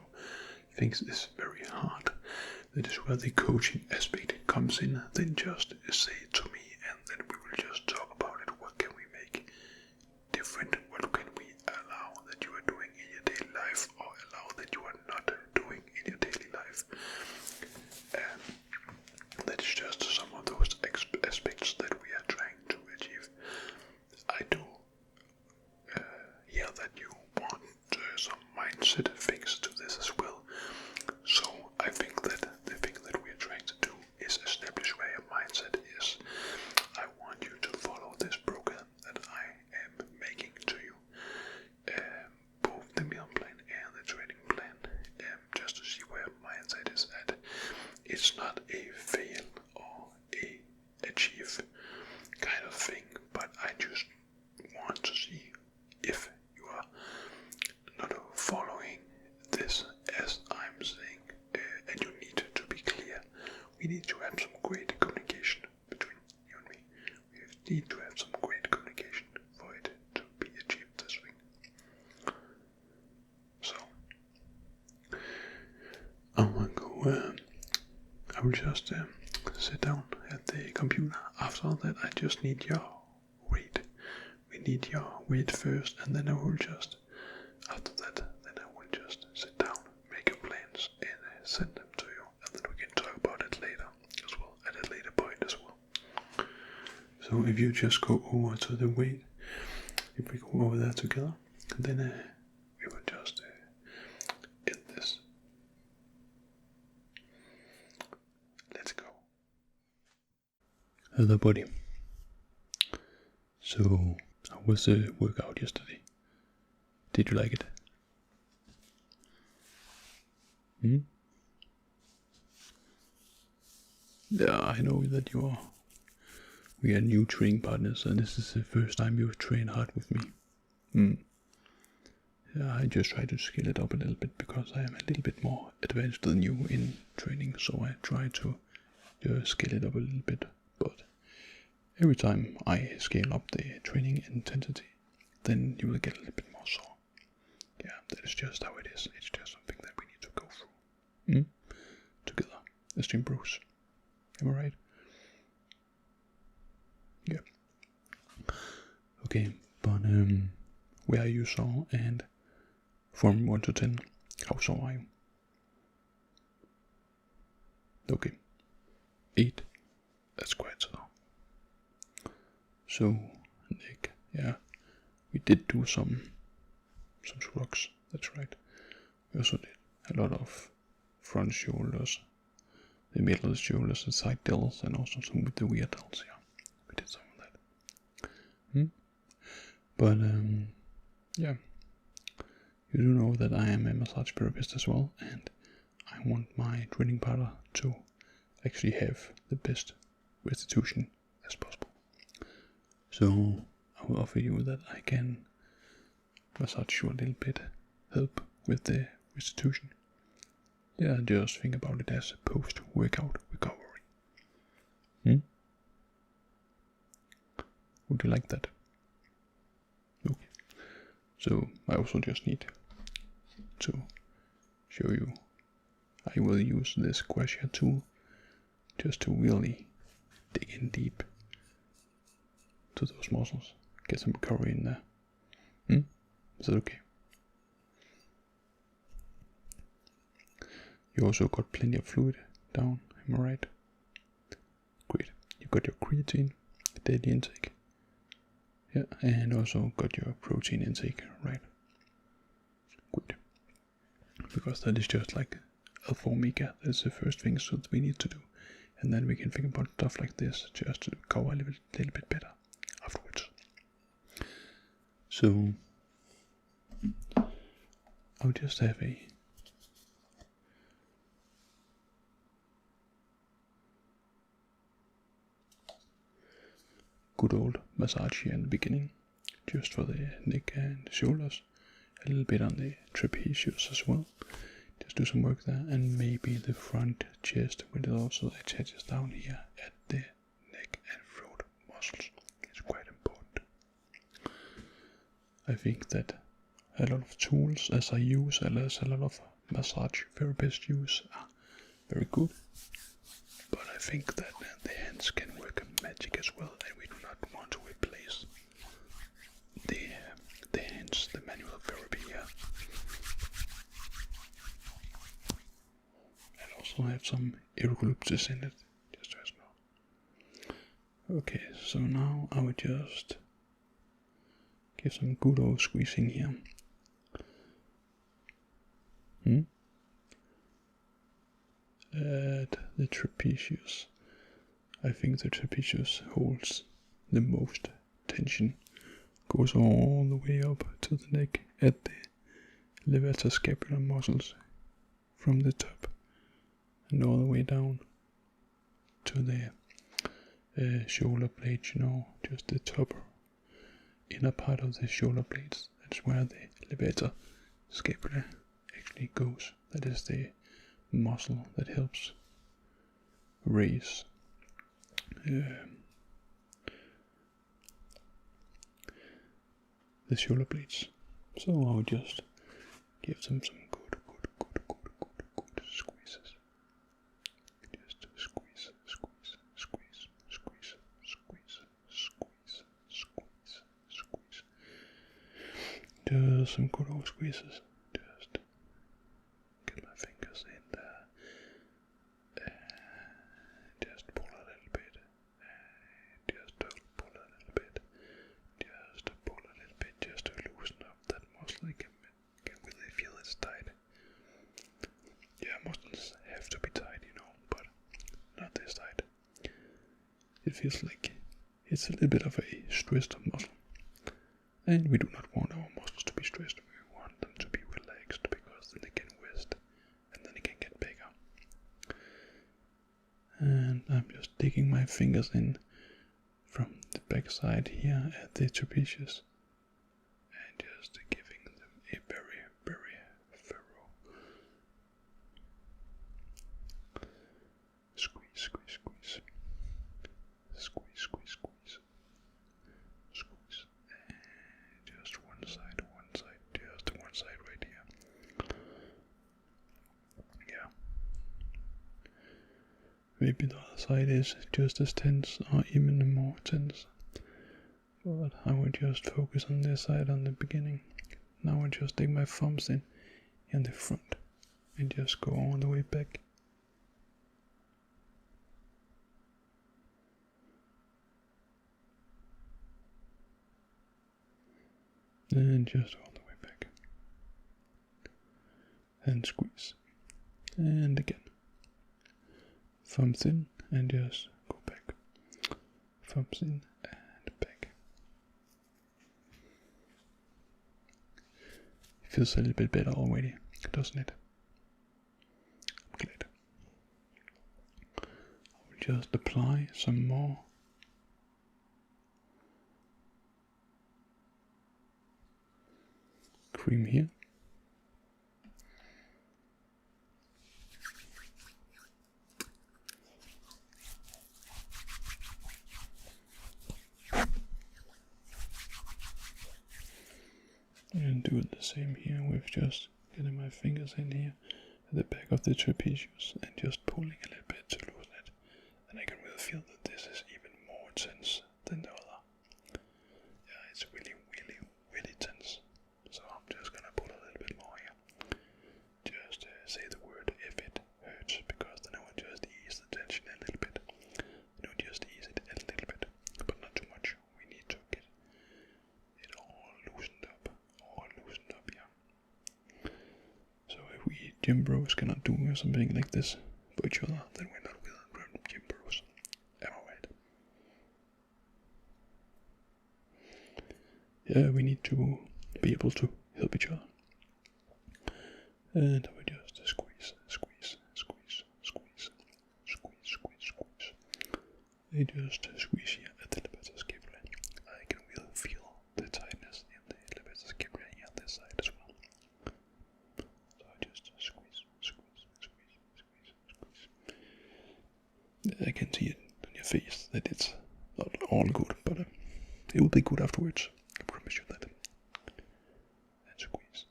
think is very hard, that is where the coaching aspect comes in. Then just say it to me, and then we will just talk about it. What can we make different? What can we allow that you are doing in your daily life, or allow that you are not doing in your daily life? That is just some of those aspects that we are trying to achieve. I do hear that you want some mindset things to this as well. So I think that the thing that we are trying to do is establish where your mindset is. I want you to follow this program that I am making to you. Both the meal plan and the training plan. Just to see where mindset is at. It's not a fail or a achieve kind of thing, but I just want to see if you are not following this as I'm saying, and you need to be clear. We need to have some great communication between you and me. We need to have some great communication for it to be achieved this way. So I will go. I will just sit down at the computer. After that, I just need your weight. We need your weight first, and then I will just, after that, then I will just sit down, make your plans, and send them to you, and then we can talk about it later as well, at a later point as well. So if you just go over to the weight, if we go over there together, then we will just end this. Let's go. Hello, buddy. So, how was the workout yesterday? Did you like it? Yeah, I know that we are new training partners, and this is the first time you've trained hard with me. Yeah, I just try to scale it up a little bit because I am a little bit more advanced than you in training, so I try to scale it up a little bit. But every time I scale up the training intensity, then you will get a little bit more sore. Yeah, that is just how it is. It's just something that we need to go through. Together, as Gym Bros. Am I right? Yeah. Okay, but where are you sore, and from 1 to 10, how sore are you? Okay. 8. That's quite sore. So, Nick, yeah, we did do some shrugs, that's right. We also did a lot of front shoulders, the middle shoulders, the side delts, and also some with the rear delts, yeah. We did some of that. But, yeah, you do know that I am a massage therapist as well, and I want my training partner to actually have the best restitution as possible. So I will offer you that I can massage you a little bit, help with the restitution. Yeah, just think about it as a post-workout recovery. would you like that? Okay. So I also just need to show you. I will use this squash tool just to really dig in deep to those muscles. Get some recovery in there. Is that okay? You also got plenty of fluid down, am I right? Great. You got your creatine, daily intake. Yeah, and also got your protein intake, right? Good. Because that is just like alpha omega. That's the first thing so that we need to do. And then we can think about stuff like this just to cover a little bit better afterwards. So I'll just have a good old massage here in the beginning, just for the neck and shoulders, a little bit on the trapezius as well. Just do some work there, and maybe the front chest, when it also attaches down here at the neck and throat muscles. It's quite important. I think that a lot of tools as I use, as a lot of massage therapists use, are very good. But I think that the hands can work magic as well, and we do not want to replace the hands, the manual therapy here. And also have some eucalyptus in it, just as well. Okay, so now I would just give some good old squeezing here. At the trapezius. I think the trapezius holds the most tension. Goes all the way up to the neck at the levator scapular muscles from the top and all the way down to the shoulder blades, just the top inner part of the shoulder blades. That's where the levator scapula actually goes. That is the muscle that helps raise the shoulder blades. So I'll just give them some good squeezes. Just squeeze. Just some good old squeezes. Just get my fingers in there. Just pull a little bit. Just pull a little bit. Just pull a little bit, just to loosen up that muscle. I can really feel it's tight. Yeah, muscles have to be tight, but not this tight. It feels like it's a little bit of a stressed muscle. And we do not want our muscles to be stressed. We want them to be relaxed, because then they can rest and then they can get bigger. And I'm just digging my fingers in from the back side here at the trapezius and just giving them a very, very thorough squeeze. Just one side, just one side right here. Yeah. Maybe the other side is just as tense or even more tense. But I will just focus on this side on the beginning. Now I'll just take my thumbs in the front and just go all the way back. And just all the way back. And squeeze. And again. Thumbs in and just go back. Thumbs in and back. It feels a little bit better already, doesn't it? I'm glad. I will just apply some more cream here. And do the same here with just getting my fingers in here at the back of the trapezius and just pulling a little bit to loosen it. And I can really feel that this is even more tense than the other. Yeah, it's really, really, really tense. So I'm just gonna pull a little bit more here. Just say the word if it hurts, because then I will just ease the tension a little bit. Just ease it a little bit, but not too much. We need to get it all loosened up, yeah. So if we gym bros cannot do something like this for each other, then we're not real gym bros. Am I right? Yeah, we need to be able to help each other. And we just squeeze. I just squeeze here at the levator scapula. I can really feel the tightness in the levator scapula here on this side as well. So I just squeeze. I can see it on your face that it's not all good, but it will be good afterwards. I promise you that. And squeeze.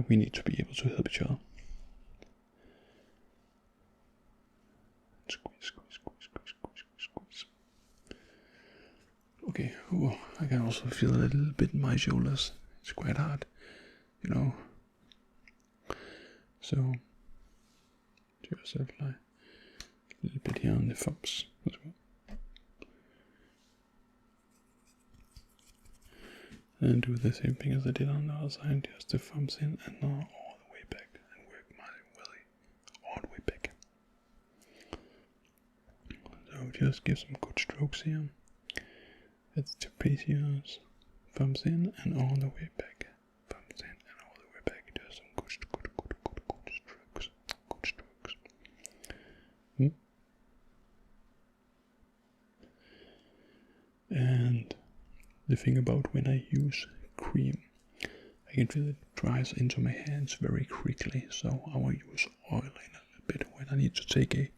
We need to be able to help each other. Squeeze. Okay, I can also feel a little bit in my shoulders. It's quite hard, you know. So, just apply a little bit here on the thumbs as well. And do the same thing as I did on the other side, just the thumbs in and now all the way back, and work my belly all the way back. So just give some good strokes here. It's trapezius, thumbs in and all the way back. Thumbs in and all the way back. Just some good strokes. Good strokes. And the thing about when I use cream, I can feel it dries into my hands very quickly, so I will use oil in a little bit when I need to take a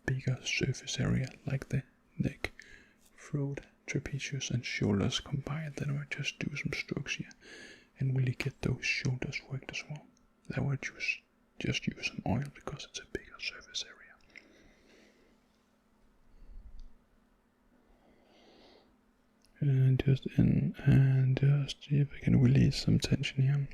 bigger surface area like the neck, throat, trapezius and shoulders combined. Then I will just do some strokes here and really get those shoulders worked as well. I will just use some oil because it's a bigger surface area. And just in and just see if I can release some tension here.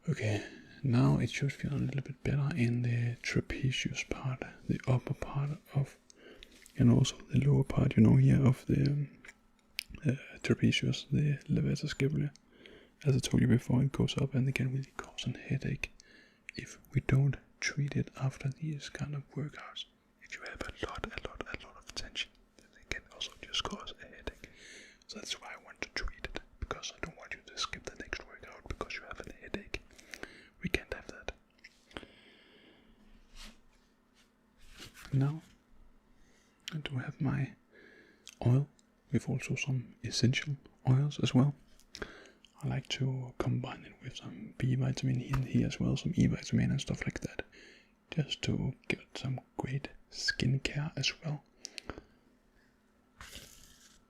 Okay, now it should feel a little bit better in the trapezius part, the upper part of, and also the lower part, here of the trapezius, the levator scapula. As I told you before, it goes up and it can really cause a headache if we don't treat it after these kind of workouts. If you have a lot of tension, it can also just cause a headache. So that's why I want to treat it, because I don't want you to skip the next workout because you have a headache. We can't have that. Now I do have my oil with also some essential oils as well. I like to combine it with some B vitamin in here as well, some E vitamin and stuff like that, just to get some great skincare as well.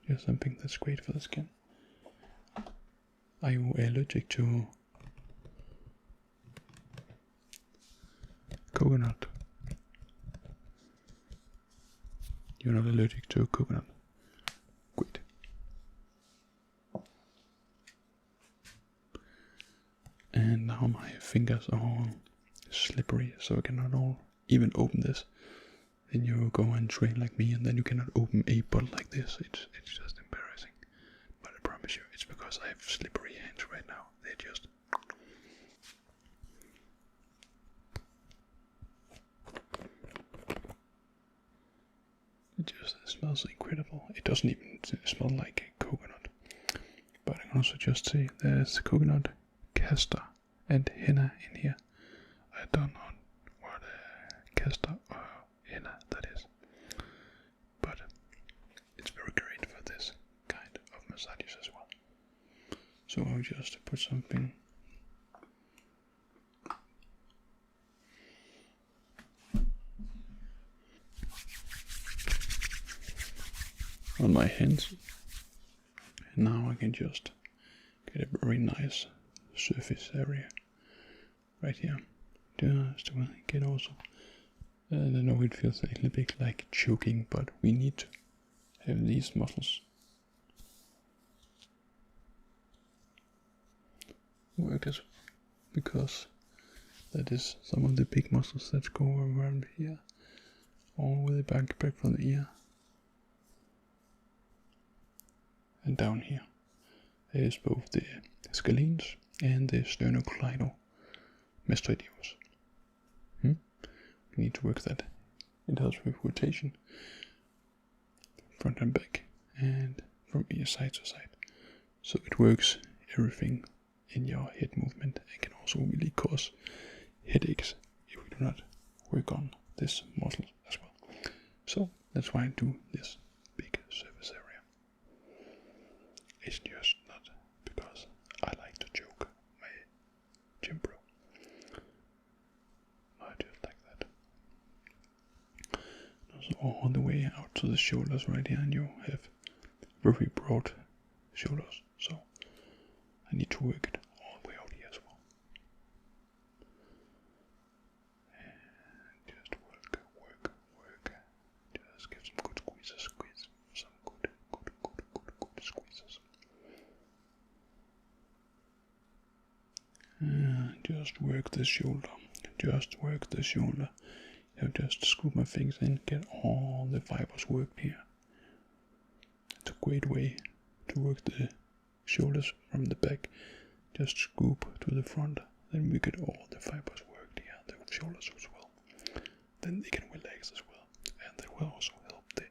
Just something that's great for the skin. Are you allergic to coconut? You're not allergic to coconut? Great. And now my fingers are all slippery, so I cannot even open this. Then you go and train like me, and then you cannot open a bottle like this. It's just embarrassing. But I promise you, it's because I have slippery hands right now. They just... It just smells incredible. It doesn't even smell like a coconut. But I can also just say there's coconut, castor and henna in here. I don't know what castor or henna that is, but it's very great for this kind of massages as well. So I'll just put something on my hands. And now I can just get a very nice surface area right here. Just to get also. I know it feels a little bit like choking, but we need to have these muscles work as well, because that is some of the big muscles that go around here, all the way back from the ear, and down here. There is both the scalenes and the sternocleidomastoideus. We need to work that. It helps with rotation, front and back, and from ear side to side. So it works everything in your head movement, and can also really cause headaches if we do not work on this muscle as well. So that's why I do this big surface area. It's just not because I like to joke my gym bro. I just like that. Also all the way out to the shoulders right here, and you have very broad shoulders. So I need to work it all the way out here as well. And just work. Just give some good squeezes, some good squeezes. And just work the shoulder. I'll just scoop my fingers in, get all the fibers worked here. It's a great way to work the shoulders from the back. Just scoop to the front, then we get all the fibers worked here, the shoulders as well. Then they can relax as well, and that will also help the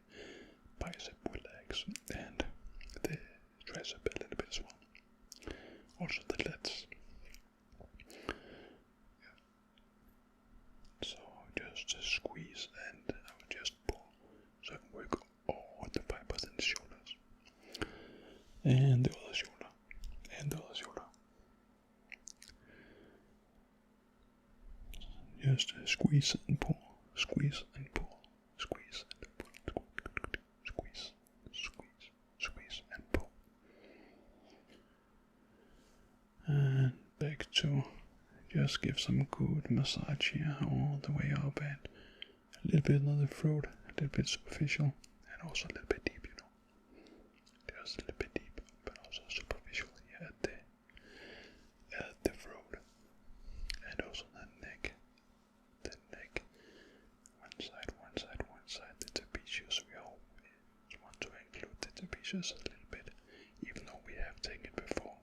bicep relax and the tricep a little bit as well. Also the lats. So just squeeze, and I will just pull, so I can work all the fibers in the shoulders, and the other shoulder, and the other shoulder. Just squeeze and pull, squeeze and pull, squeeze and pull, squeeze and pull. And back to just give some good massage here all the way up, and a little bit on the throat, a little bit superficial, and also a little bit deep, just a little bit deep, but also superficial here at the throat, and also the neck, one side, the trapezius. We always want to include the trapezius a little bit, even though we have taken it before.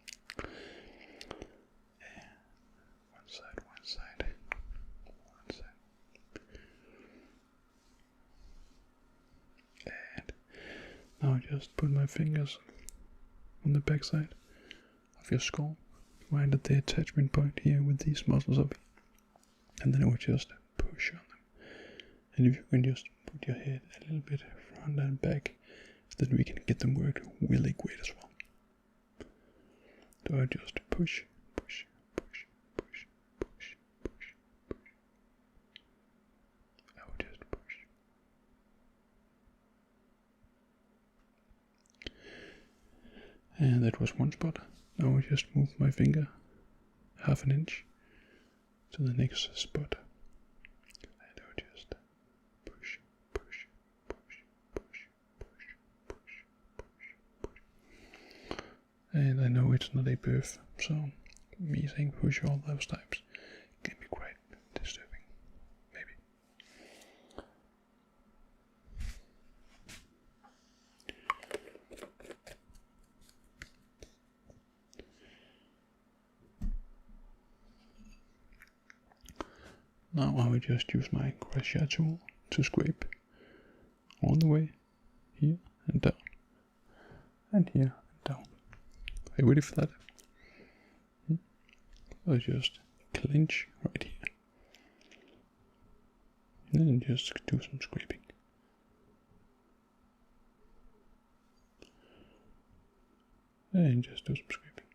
One side. And now I just put my fingers on the back side of your skull, right at the attachment point here with these muscles up here. And then I will just push on them. And if you can just put your head a little bit front and back, then we can get them worked really great as well. So I just push. I will just push. And that was one spot. Now I will just move my finger half an inch to the next spot. And I will just push. And I know it's not a birth, so me saying push all those times can be quite disturbing, maybe. Now I will just use my crochet tool to scrape all the way here and down, and here and down. Are you ready for that? I'll just clench right here, and then just do some scraping. And just do some scraping.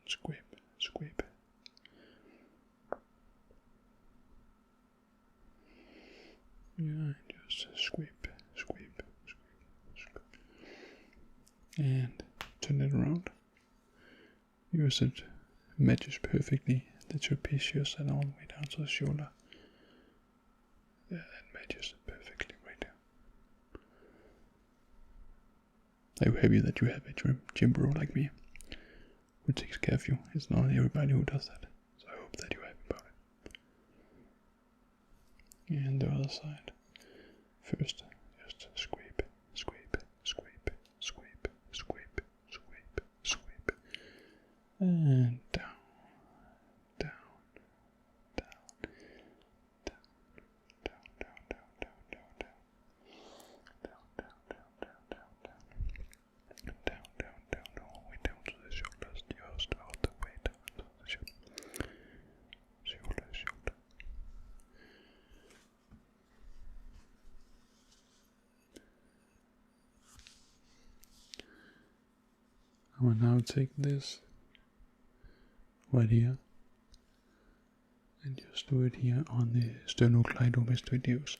Scrape. Yeah, and turn it around. Use it matches perfectly the trapezius and all the way down to the shoulder. Yeah, that matches perfectly right there. Are you happy that you have a gym bro like me who takes care of you? It's not everybody who does that, so I hope that you're happy about it. And the other side. First, just scrape, scrape, scrape, scrape, scrape, scrape, scrape, and down. I will now take this right here and just do it here on the sternocleidomastoideus.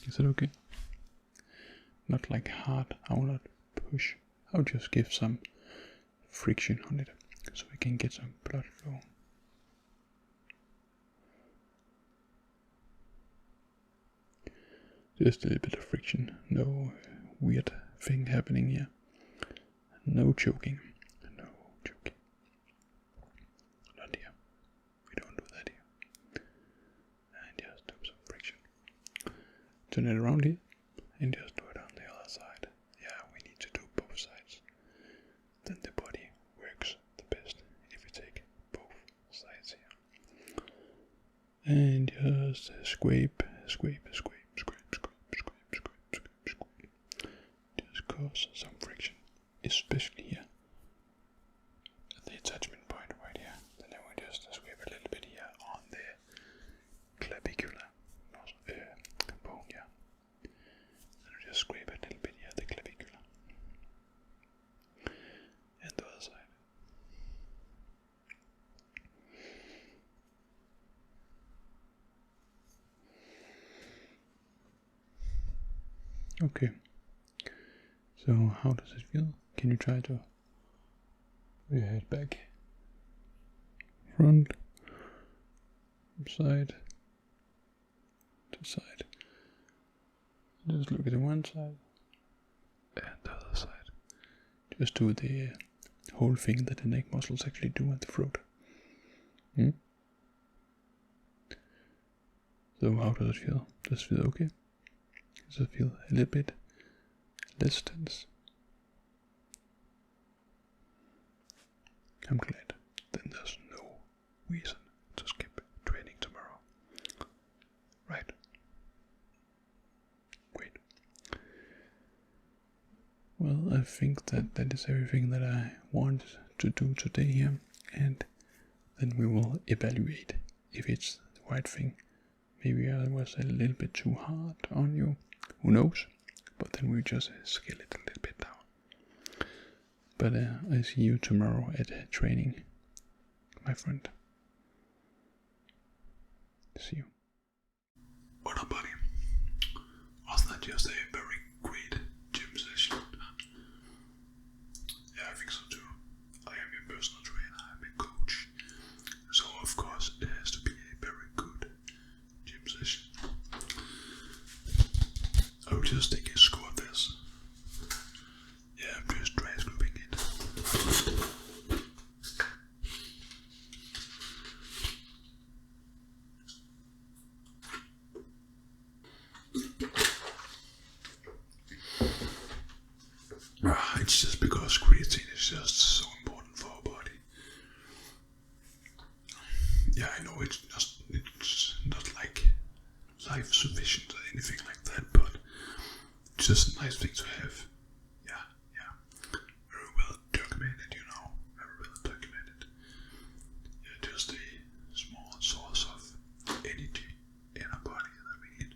Is that okay? Not like hard, I will not push, I'll just give some friction on it so we can get some blood flow. Just a little bit of friction, no weird thing happening here. No choking, no choking. Not here. We don't do that here. And just do some friction. Turn it around here and just do it on the other side. Yeah, we need to do both sides. Then the body works the best if we take both sides here. And just scrape, scrape, scrape, scrape, scrape, scrape, scrape, scrape, scrape. Just cause some friction. Especially here at the attachment point right here. Then we just scrape a little bit here on the clavicular bone, yeah. Then we just scrape a little bit here at the clavicular. And the other side. Okay. So how does it feel? Can you try to put your head back? Front, side, to side. Just look at the one side and the other side. Just do the whole thing that the neck muscles actually do at the throat. So how does it feel? Does it feel okay? Does it feel a little bit less tense? I'm glad. Then there's no reason to skip training tomorrow. Right? Great. Well, I think that is everything that I wanted to do today here, and then we will evaluate if it's the right thing. Maybe I was a little bit too hard on you. Who knows? But then we just scale it a little bit down. But I see you tomorrow at training, my friend. See you. What up, buddy? Wasn't that just a very great gym session? Yeah, I think so too. I am your personal trainer, I'm a coach. So of course it has to be a very good gym session. I will just take a score of this. Yeah, I'm just dry scooping it. It's just because creatine is just so important for our body. Yeah, I know it's not like life sufficient or anything like that, but it's just a nice thing to have. Yeah. Very well documented, you know. Very well documented. Yeah, just a small source of energy in our body that we need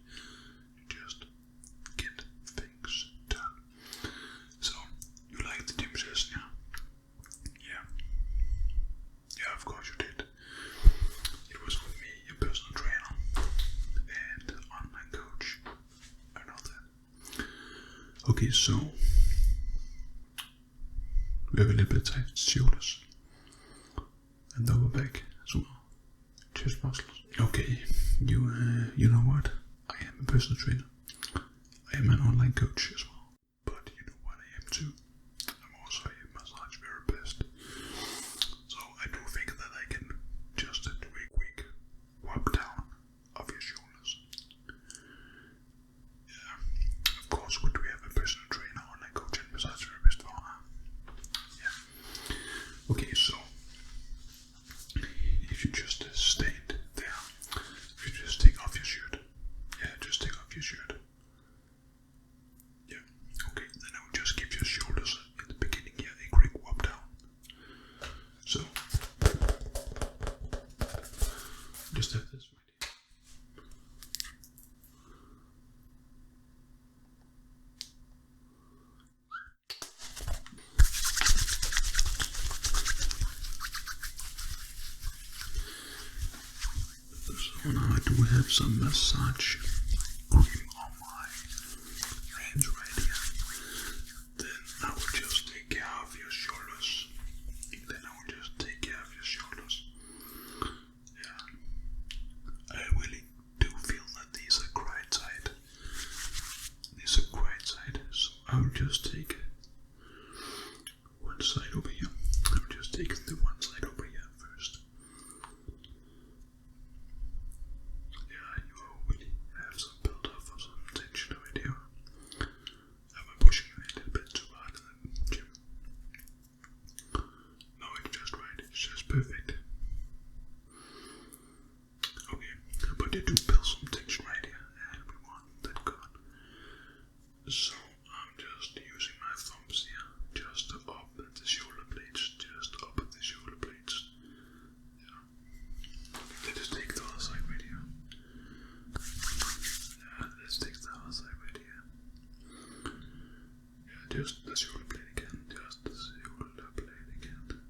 to just get things done. So, you like the gym session, yeah? Yeah, of course you did. It was with me, your personal trainer, and online coach. I know that. Okay, so We have a little bit tight shoulders and lower back as well. Chest muscles. Okay, you know what? I am a personal trainer. I am an online coach as well. But you know what I am too? I'm also a massage therapist. So I do think that I can just do a quick rub down of your shoulders. Yeah. Of course, would we have a personal trainer, online coach and massage therapist for? Yeah. Okay, so if you just stand there, if you just take off your shirt. Yeah, just take off your shirt. Yeah, okay, then I will just give your shoulders in the beginning here a quick rub down. So, just have this right here. So now I do have some massage cream on my hands right here. Then I will just take care of your shoulders. Yeah. I really do feel that these are quite tight. So I will just take one side over here. I will just take the one side over here first. Yeah, you really have some build up of some tension right here. Am I pushing it a little bit too hard in the gym? No, it's just right. It's just perfect. Okay, but you do build some tension right here, and we want that gone. So I'm just using my thumbs here, just to open the shoulder blades, Yeah. Okay, let's take the other side right here. Yeah, let's take the other side right here. Yeah, just the shoulder blade again, just the shoulder blade again.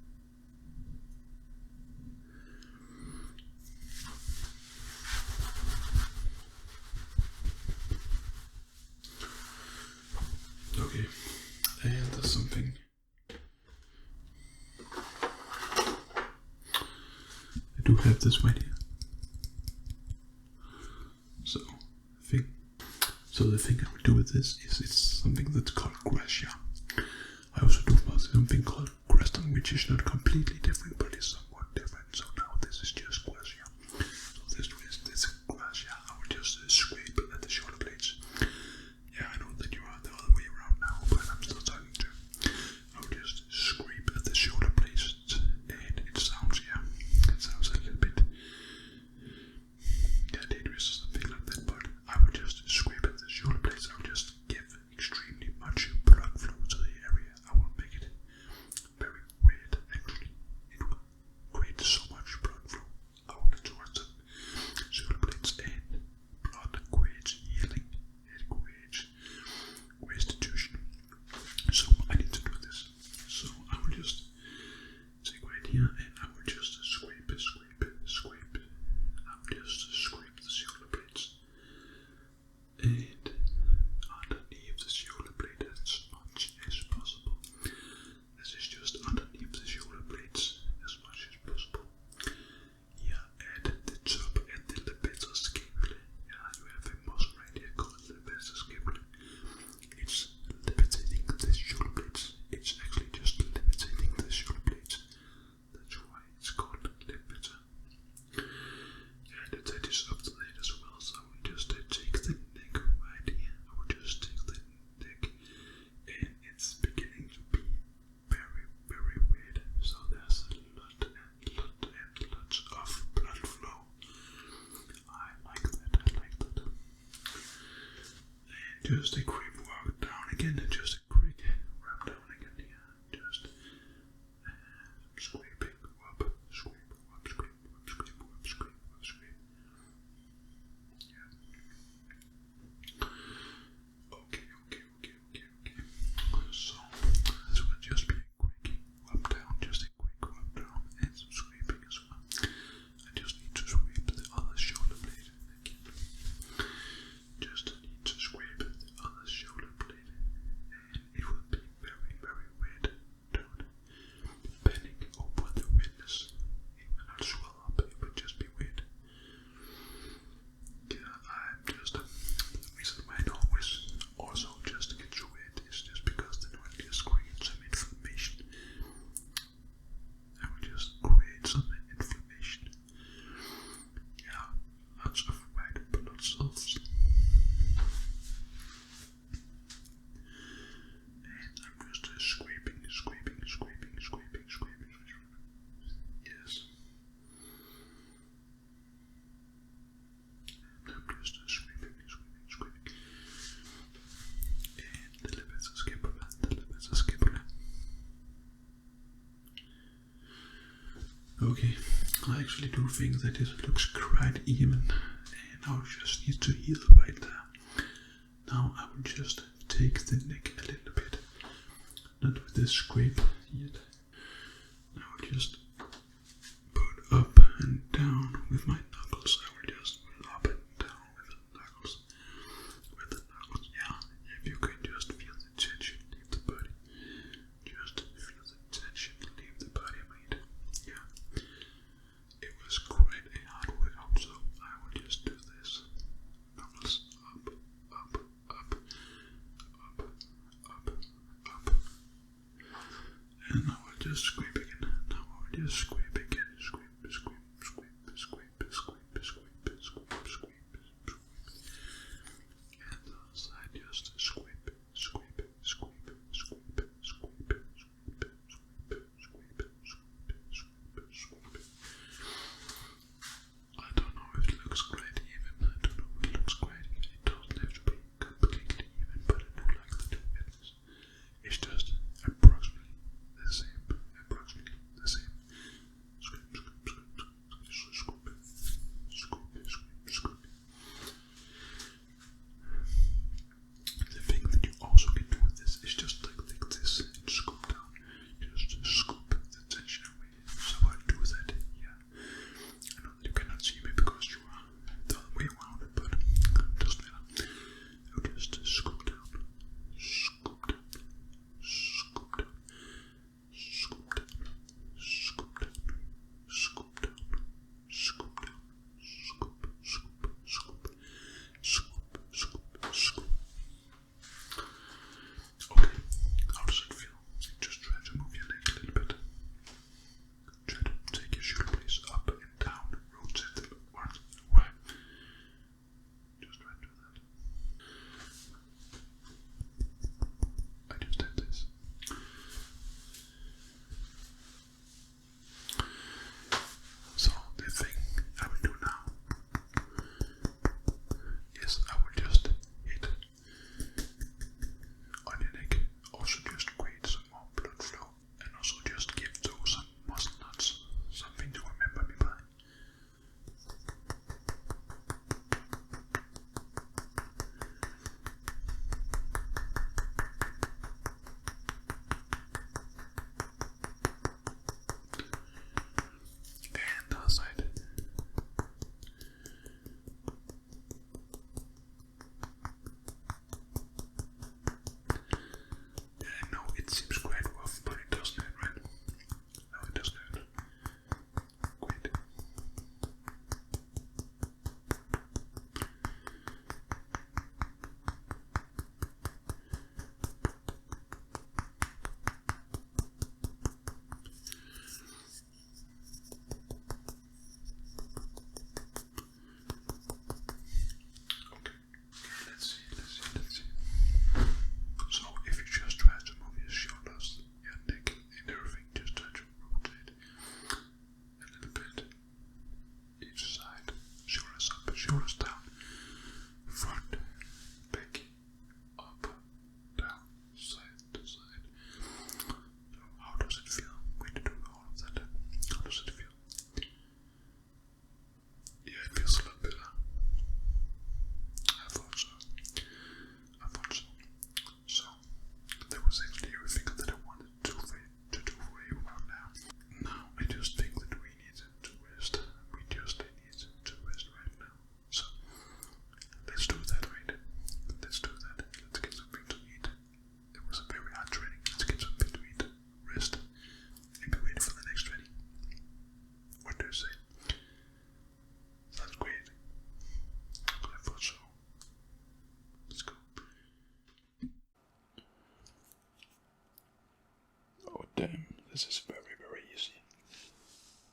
Okay, and there's something. I do have this right here. So the thing I would do with this is it's something that's called gracia. I also do something called creston, which is not completely different, but is somewhat different. So now this is just gracia. So this gracia, I will just scrape at the shoulder blades. Yeah, I know that you are the other way around now, but I'm still talking to you. I will just scrape at the shoulder blades, and it sounds a little bit dangerous or something like that, but I will just scrape at the shoulder blades. I will just give extremely much blood flow to the area. I will make it very weird, actually. It will create so much blood flow out towards the shoulder blades, and blood creates healing. It creates restitution. So I need to do this. So I will just take right here, and I will just scrape. I will just scrape the shoulder blades, and underneath the shoulder blade as much as possible. This is just underneath the shoulder blades as much as possible. Here at the top at the levator scapula. Yeah, you have a muscle right here called levator scapula. It's levitating the shoulder blades. It's actually just levitating the shoulder blades. That's why it's called levator. And that is up to that as well. So I will just take the neck right here. I will just take the neck, and it's beginning to be very, very weird. So there's a lot of blood flow. I like that. And just a quick walk down again, and just a quick wrap down again here. Just scraping up, scrape. Yeah. Okay. So this will just be a quick rub down, and some scraping as well. I just need to scrape the other shoulder blade again. Just need to scrape the other shoulder blade, and Okay, I actually do think that it looks quite even, and I just need to heal right there. Now I will just take the neck a little bit, not with this scrape yet. I will just put up and down with my knuckles. I will just put up and down with the knuckles. Yeah, if you can just feel the tension leave the body. Just feel the tension leave the body, mate. Yeah. It was quite a hard workout, so I will just do this. Knuckles up, up, up, up, up, up. And I will just scrape again. Now I will just scrape again. Scrape, scrape, scrape, scrape, scrape, scrape, scrape, scrape. And the other side just scrape, scrape, scrape, scrape, scrape, scrape, scrape, scrape, scrape, scrape. I don't know if it looks quite even. I don't know if it looks quite even. It doesn't have to be completely even, but I do like the fitness. It's just approximately the same. Approximately the same. Scrape, scrape, scrape, scrape, scrape, scrape, scrape. The thing that you also can do with this is just like this and scoop down. Just scoop the tension away. So I'll do that here. I know that you cannot see me because you are the other way around, but it doesn't matter. I'll just scoop down, scoop down, scoop down, scoop down, scoop down, scoop down, scoop down, scoop, scoop, scoop, scoop, scoop, scoop. Okay, how does it feel? Just try to move your leg a little bit. Try to take your shoulder blades up and down, rotate them once in a while. Just try to do that. I just did this. So the thing I will do now is I will just hit on your neck, also just create some more blood flow, and also just give those muscle nuts something to remember me by. And the other side. Yeah, I know it seems quite rough, but it doesn't hurt, right? No, it doesn't hurt. Great. Okay, let's see. So if you just try to move your shoulders, your neck and everything, just try to rotate a little bit each side, shoulders up, shoulders down, front, back, up, down, side to side. So how does it feel when you do all of that? How does it feel? Yeah, it feels a lot better. I thought so. So that was actually everything that I wanted to do for you right now. Now I just think that we need to rest. We just need to rest right now. So let's do that, right? Let's do that. Let's get something to eat. It was a very hard training. Let's get something to eat, rest, and be ready for the next training. What do you say? Sounds great. I thought so. Let's go. Oh damn, this is very, very easy.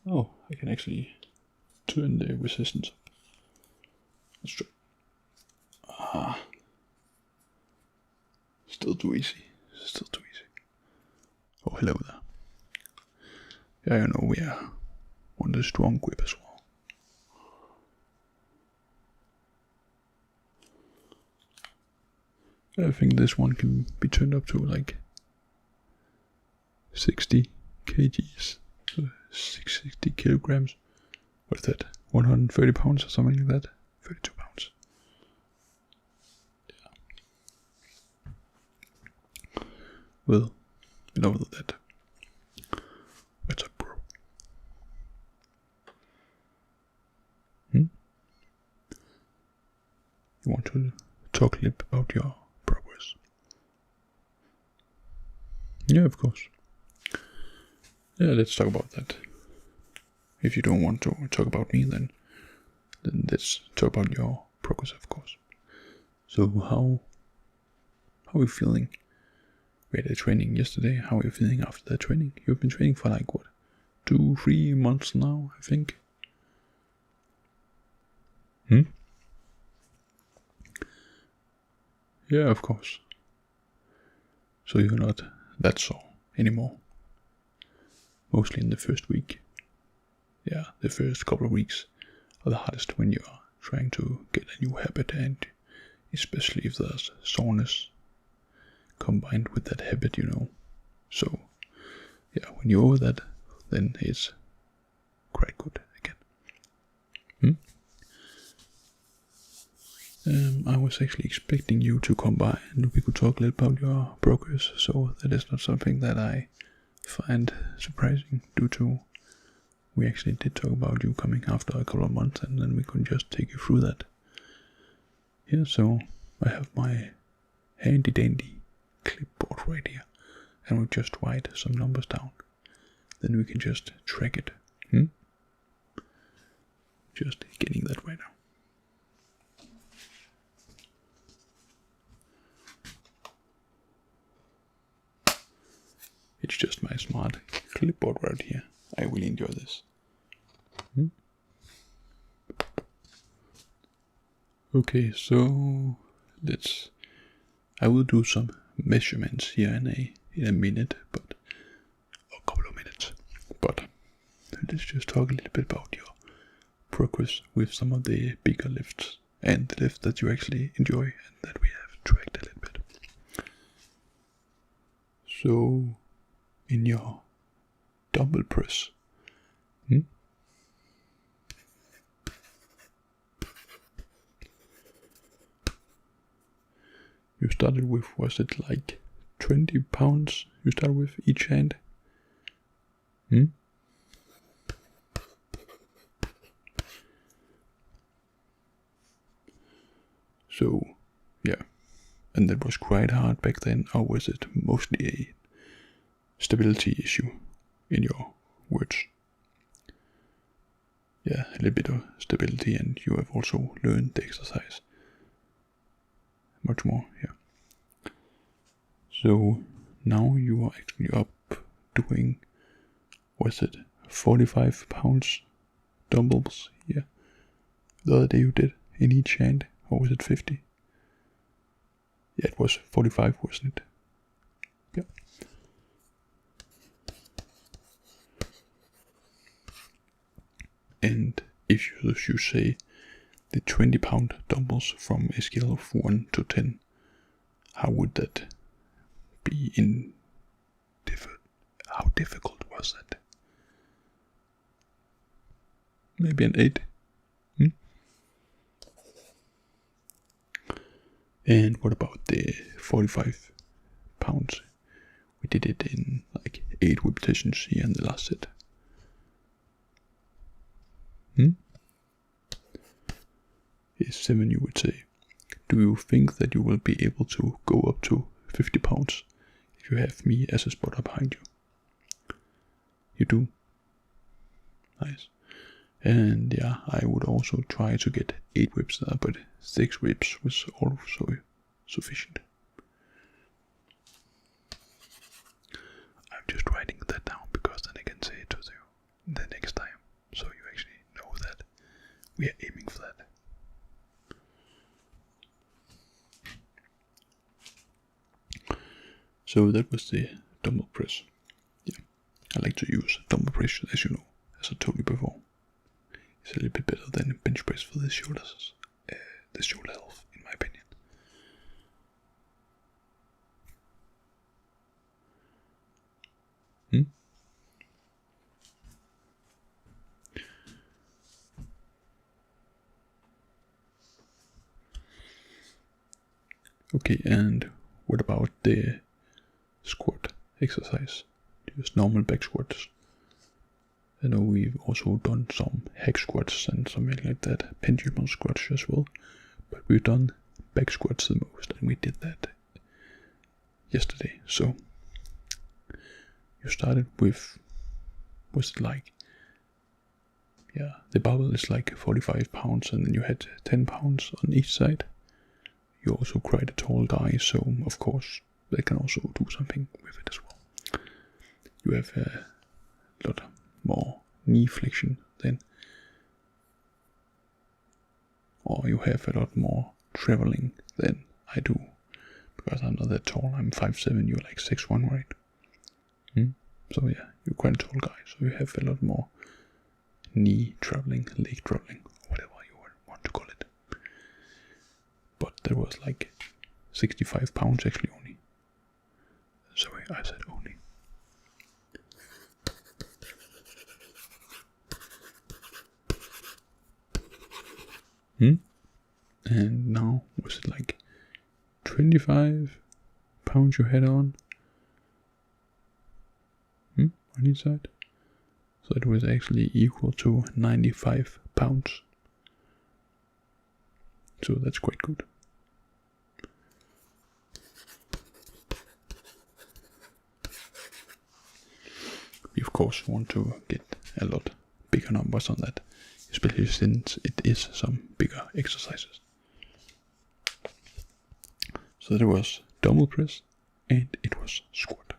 Oh, I can actually turn the resistance up. Let's try. Still too easy. Still too easy. Oh, hello there. Yeah, you know, we want a strong grip as well. I think this one can be turned up to like 60 kgs. 60 kilograms. What's that? 130 pounds or something like that? 32 pounds. Yeah. Well, enough of that. What's up, bro? You want to talk a little bit about your progress? Yeah, of course. Yeah, let's talk about that. If you don't want to talk about me, then let's talk about your progress, of course. So how are you feeling? We had a training yesterday. How are you feeling after that training? You've been training for like what, 2-3 months now, I think. Yeah, of course. So you're not that sore anymore. Mostly in the first week. Yeah, the first couple of weeks are the hardest when you are trying to get a new habit, and especially if there's soreness combined with that habit, So, yeah, when you're over that, then it's quite good again. I was actually expecting you to come by and we could talk a little about your progress, so that is not something that I find surprising, due to we actually did talk about you coming after a couple of months, and then we could just take you through that. Yeah, so I have my handy dandy clipboard right here, and we'll just write some numbers down. Then we can just track it. Just getting that right now. It's just my smart clipboard right here. I really enjoy this. Okay, so I will do some measurements here in a minute, but a couple of minutes. But let's just talk a little bit about your progress with some of the bigger lifts and the lifts that you actually enjoy and that we have tracked a little bit. So, in your dumbbell press, you started with, was it like 20 pounds you started with each hand? So, yeah. And that was quite hard back then, or was it mostly a stability issue, in your words? Yeah, a little bit of stability, and you have also learned the exercise much more, yeah. So now you are actually up doing, was it 45 pounds dumbbells? Yeah. The other day you did in each hand, or was it 50? Yeah, it was 45, wasn't it? Yeah. And if you should say the 20-pound dumbbells from a scale of 1 to 10, how would that be in how difficult was that? Maybe an 8? And what about the 45 pounds? We did it in like 8 repetitions here in the last set. Is 7, you would say. Do you think that you will be able to go up to 50 pounds if you have me as a spotter behind you? You do? Nice. And yeah, I would also try to get 8 reps there, but 6 reps was also sufficient. I'm just writing that down because then I can say it to you the next time, so you actually know that we are aiming for that. So that was the dumbbell press. Yeah, I like to use dumbbell press, as you know, as I told you before. It's a little bit better than bench press for the shoulders, the shoulder health, in my opinion. Okay, and what about the squat exercise? Just normal back squats. I know we've also done some hack squats and something like that, pendulum squats as well, but we've done back squats the most, and we did that yesterday. So you started with, was it like, yeah, the barbell is like 45 pounds, and then you had 10 pounds on each side. You're also quite a tall guy, so of course they can also do something with it as well. You have a lot more knee flexion then, or you have a lot more traveling than I do, because I'm not that tall. I'm 5'7", you're like 6'1", right? So yeah, you're quite a tall guy, so you have a lot more knee traveling, leg traveling, whatever you want to call it. But there was like 65 pounds actually only. Sorry, I said only. And now, was it like 25 pounds you had on? On each side? So it was actually equal to 95 pounds. So that's quite good. We of course want to get a lot bigger numbers on that, especially since it is some bigger exercises. So there was dumbbell press and it was squat.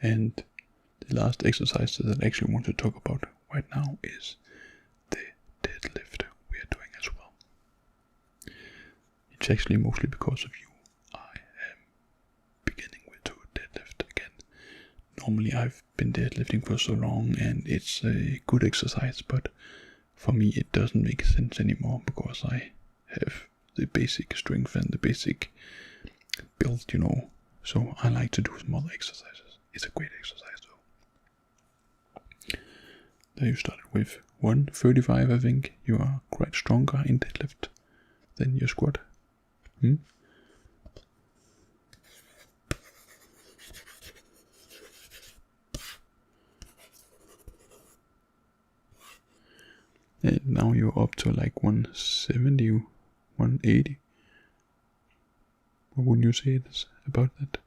And the last exercise that I actually want to talk about right now is the deadlift we are doing as well. It's actually mostly because of you I am beginning with to deadlift again. Normally I've been deadlifting for so long and it's a good exercise, but for me it doesn't make sense anymore because I have the basic strength and the basic build, so I like to do some other exercises. It's a great exercise though. There you started with 135, I think. You are quite stronger in deadlift than your squat. And now you're up to like 170, 180. What would you say it is about that?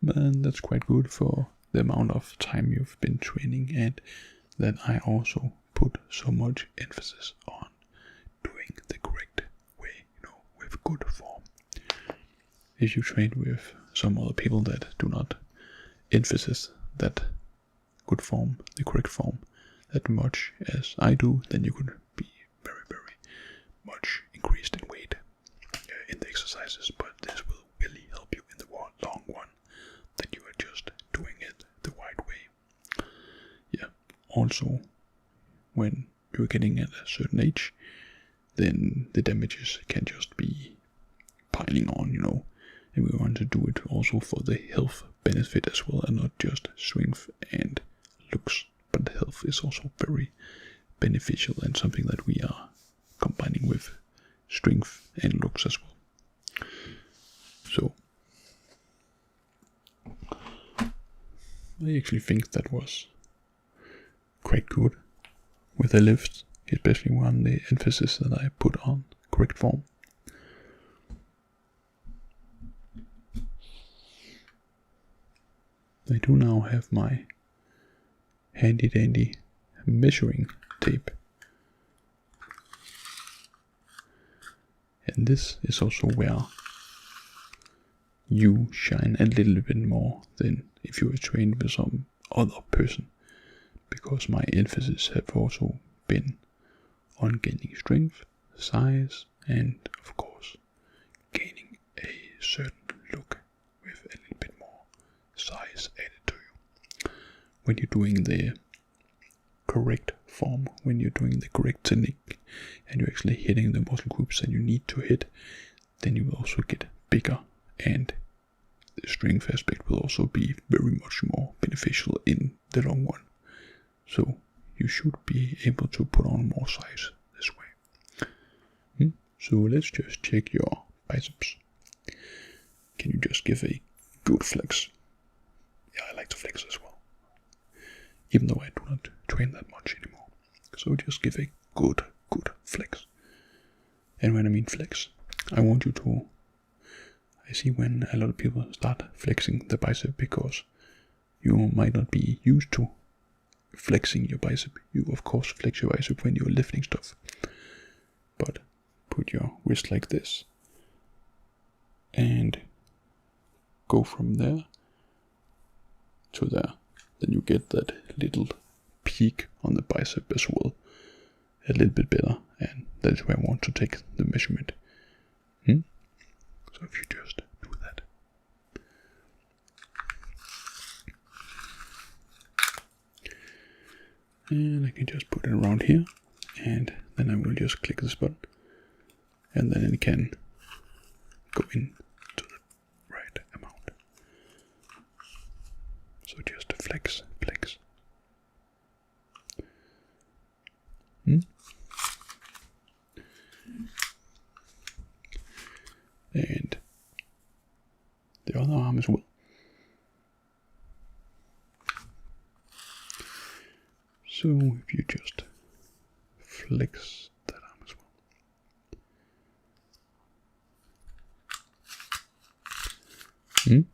And that's quite good for the amount of time you've been training, and that I also put so much emphasis on doing the correct way, with good form. If you train with some other people that do not emphasize that good form, the correct form, that much as I do, then you could be very, very much increased in weight in the exercises, but this will really help you in the long run, that you are just doing it the right way. Yeah, also, when you're getting at a certain age, then the damages can just be piling on, and we want to do it also for the health benefit as well, and not just strength and looks, but health is also very beneficial and something that we are combining with strength and looks as well. So I actually think that was quite good with the lifts, especially when the emphasis that I put on correct form. I do now have my handy dandy measuring tape, and this is also where you shine a little bit more than if you were trained with some other person, because my emphasis have also been on gaining strength, size, and of course gaining a certain look with a little bit more size added to you. When you're doing the correct form, when you're doing the correct technique, and you're actually hitting the muscle groups that you need to hit, then you will also get bigger and the strength aspect will also be very much more beneficial in the long run. So you should be able to put on more size this way. So let's just check your biceps. Can you just give a good flex? Yeah, I like to flex as well, even though I do not train that much anymore. So just give a good flex. And when I mean flex, I want you to, I see when a lot of people start flexing the bicep because you might not be used to flexing your bicep. You of course flex your bicep when you're lifting stuff, but put your wrist like this and go from there to there. Then you get that little peak on the bicep as well, a little bit better, and that is where I want to take the measurement. So if you just do that. And I can just put it around here, and then I will just click this button, and then it can go in to the right amount. So just flex. And the other arm as well. So if you just flex that arm as well.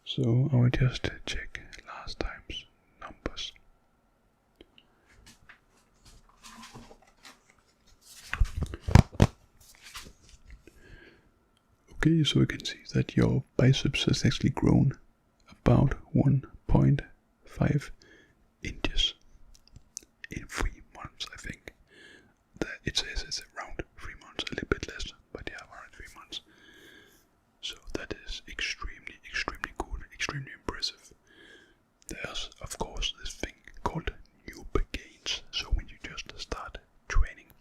So I will just check last time's numbers. Okay, so you can see that your biceps has actually grown about 1.5 inches in 3 months, I think. It says it's around 3 months, a little bit less, but yeah, around 3 months. So that is extremely good, extremely impressive. There's of course this thing called noob gains. So when you just start training,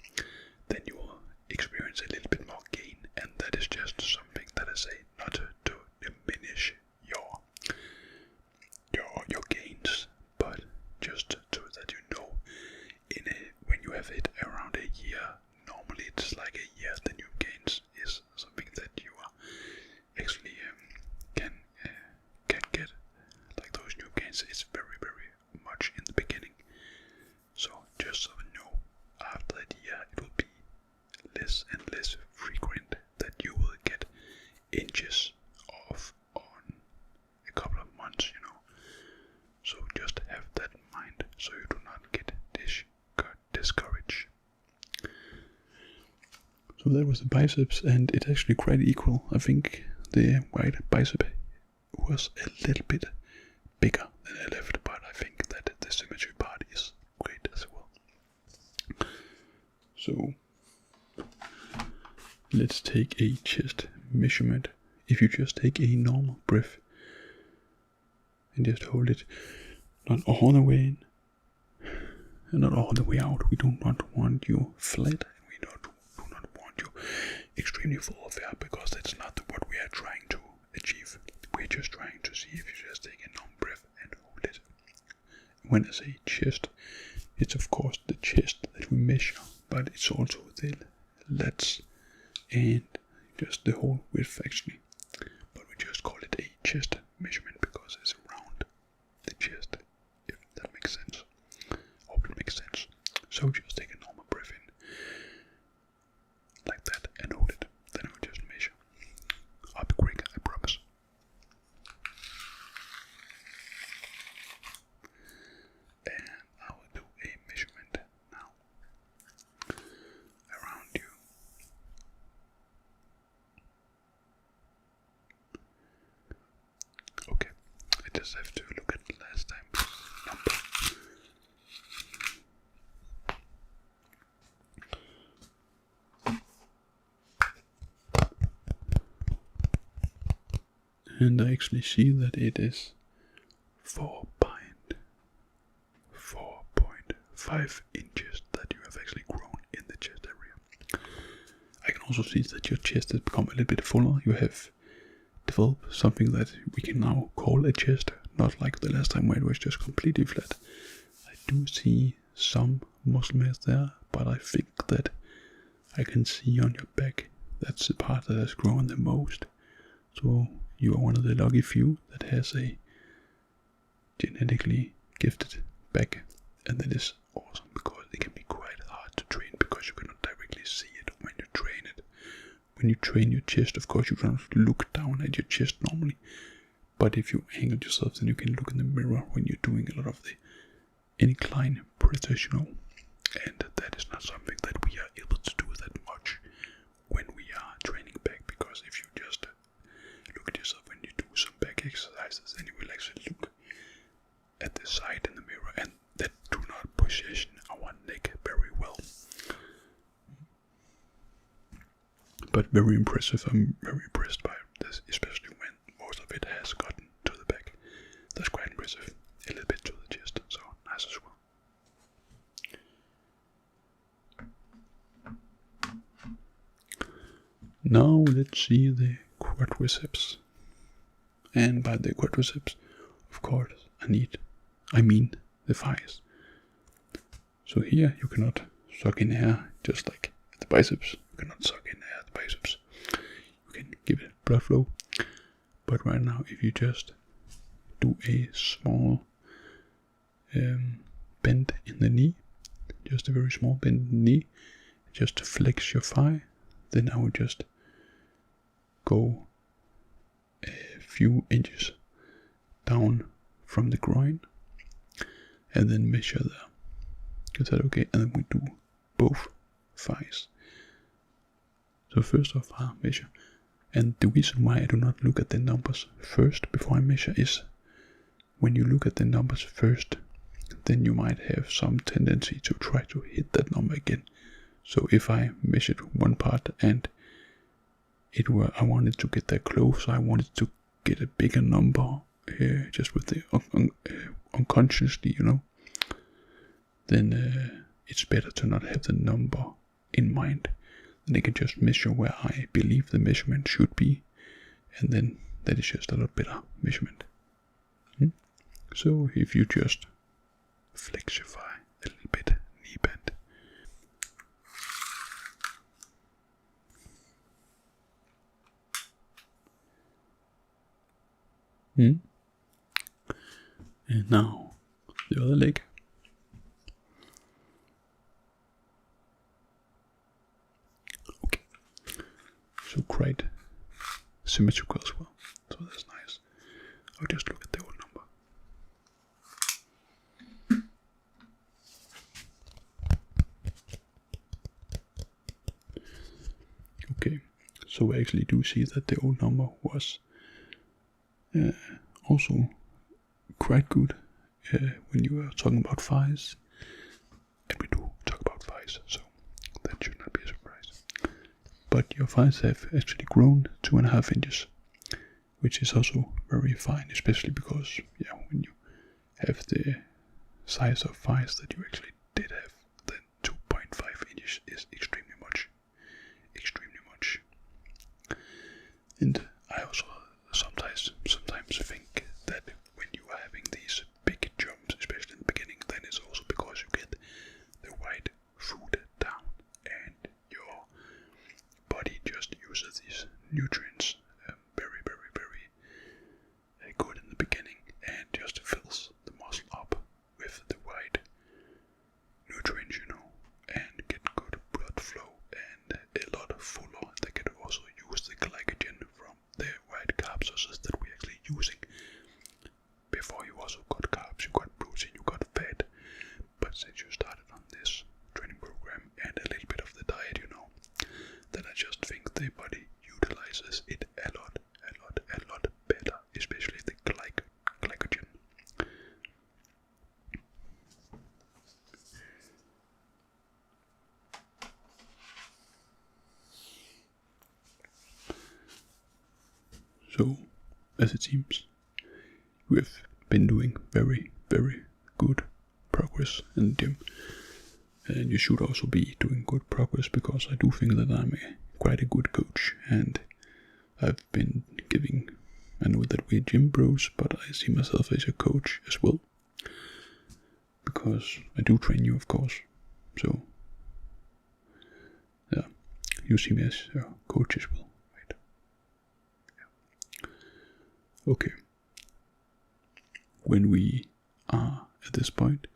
then you will experience a little bit more gain, and that is just something that I say not to diminish your gains, but just so that you know, when you have it around a year, normally it's like a year, the new gains is something that you are actually can get. Like those new gains, it's very much in the beginning. So just so you know, after that year, it will be less and less frequent that you will get inches off on a couple of months, So just have that in mind, so you do not get discouraged. So that was the biceps, and it's actually quite equal. I think the right bicep was a little bit bigger than the left, but I think that the symmetry part is great as well. So let's take a chest measurement. If you just take a normal breath and just hold it not all the way in and not all the way out. We do not want you flat, and we do not want you extremely full of air, because that's not what we are trying to achieve. We're just trying to see if you just take a long breath and hold it. When I say chest, it's of course the chest that we measure, but it's also the lats and just the whole width actually. But we just call it a chest measurement because it's around the chest, if that makes sense. Hope it makes sense. So just take a normal breath in, like that, and hold it. Then I will just measure. I'll be quick, I promise. And I will do a measurement now around you. Okay, I just have to look at the last time's number. And I actually see that it is 4.5 inches that you have actually grown in the chest area. I can also see that your chest has become a little bit fuller. You have develop something that we can now call a chest, not like the last time where it was just completely flat. I do see some muscle mass there, but I think that I can see on your back that's the part that has grown the most. So you are one of the lucky few that has a genetically gifted back, and that is awesome because it can be quite hard to train because you cannot directly see it when you train it. When you train your chest, of course you cannot look down at your chest normally, but if you angle yourself, then you can look in the mirror when you're doing a lot of the incline presses, and that is not something that we are able to do that much when we are training back, because if you just look at yourself when you do some back exercises, then you will actually look at the side in the mirror, and that do not position our neck very well. But very impressive. I'm very impressed by this, especially when most of it has gotten to the back. That's quite impressive. A little bit to the chest, so nice as well. Now let's see the quadriceps. And by the quadriceps, of course, I mean the thighs. So here you cannot suck in air just like the biceps. You cannot suck in air the biceps. You can give it blood flow. But right now, if you just do a small bend in the knee, just a very small bend in the knee, just to flex your thigh, then I will just go a few inches down from the groin and then measure there. Is that okay? And then we do both thighs. So first off, I'll measure. And the reason why I do not look at the numbers first before I measure is when you look at the numbers first, then you might have some tendency to try to hit that number again. So if I measured one part and I wanted to get that close, I wanted to get a bigger number just with the unconsciously, then it's better to not have the number in mind. Then I can just measure where I believe the measurement should be, and then that is just a lot better measurement. So if you just flex your thigh a little bit, knee bend. And now the other leg. Okay, so quite symmetrical as well, so that's nice. I'll just look at the old number. Okay, so we actually do see that the old number was also quite good when you were talking about thighs, and we do talk about thighs, so that should not be a surprise. But your thighs have actually grown 2.5 inches, which is also very fine, especially because when you have the size of thighs that you actually did have, then 2.5 inches is extremely much. And I also sometimes think that when you are having these big jumps, especially in the beginning, then it's also because you get the right food down and your body just uses these nutrients very, very, very good in the beginning, and just fills the muscle up with the right nutrients, and get good blood flow and a lot of fuller. They can also use the glycogen from the right carb sources that we're actually using. Before you also got carbs, you got protein, you got fat, but since you started on this training program and a little bit of the diet, then I just think the body utilizes it a lot better, especially the glycogen. So, as it seems, we have been doing very, very good progress in the gym. And you should also be doing good progress, because I do think that I'm quite a good coach, and I've been giving I know that we're gym bros, but I see myself as a coach as well. Because I do train you, of course. So, yeah, you see me as a coach as well, right? Yeah. Okay. When we are at this point,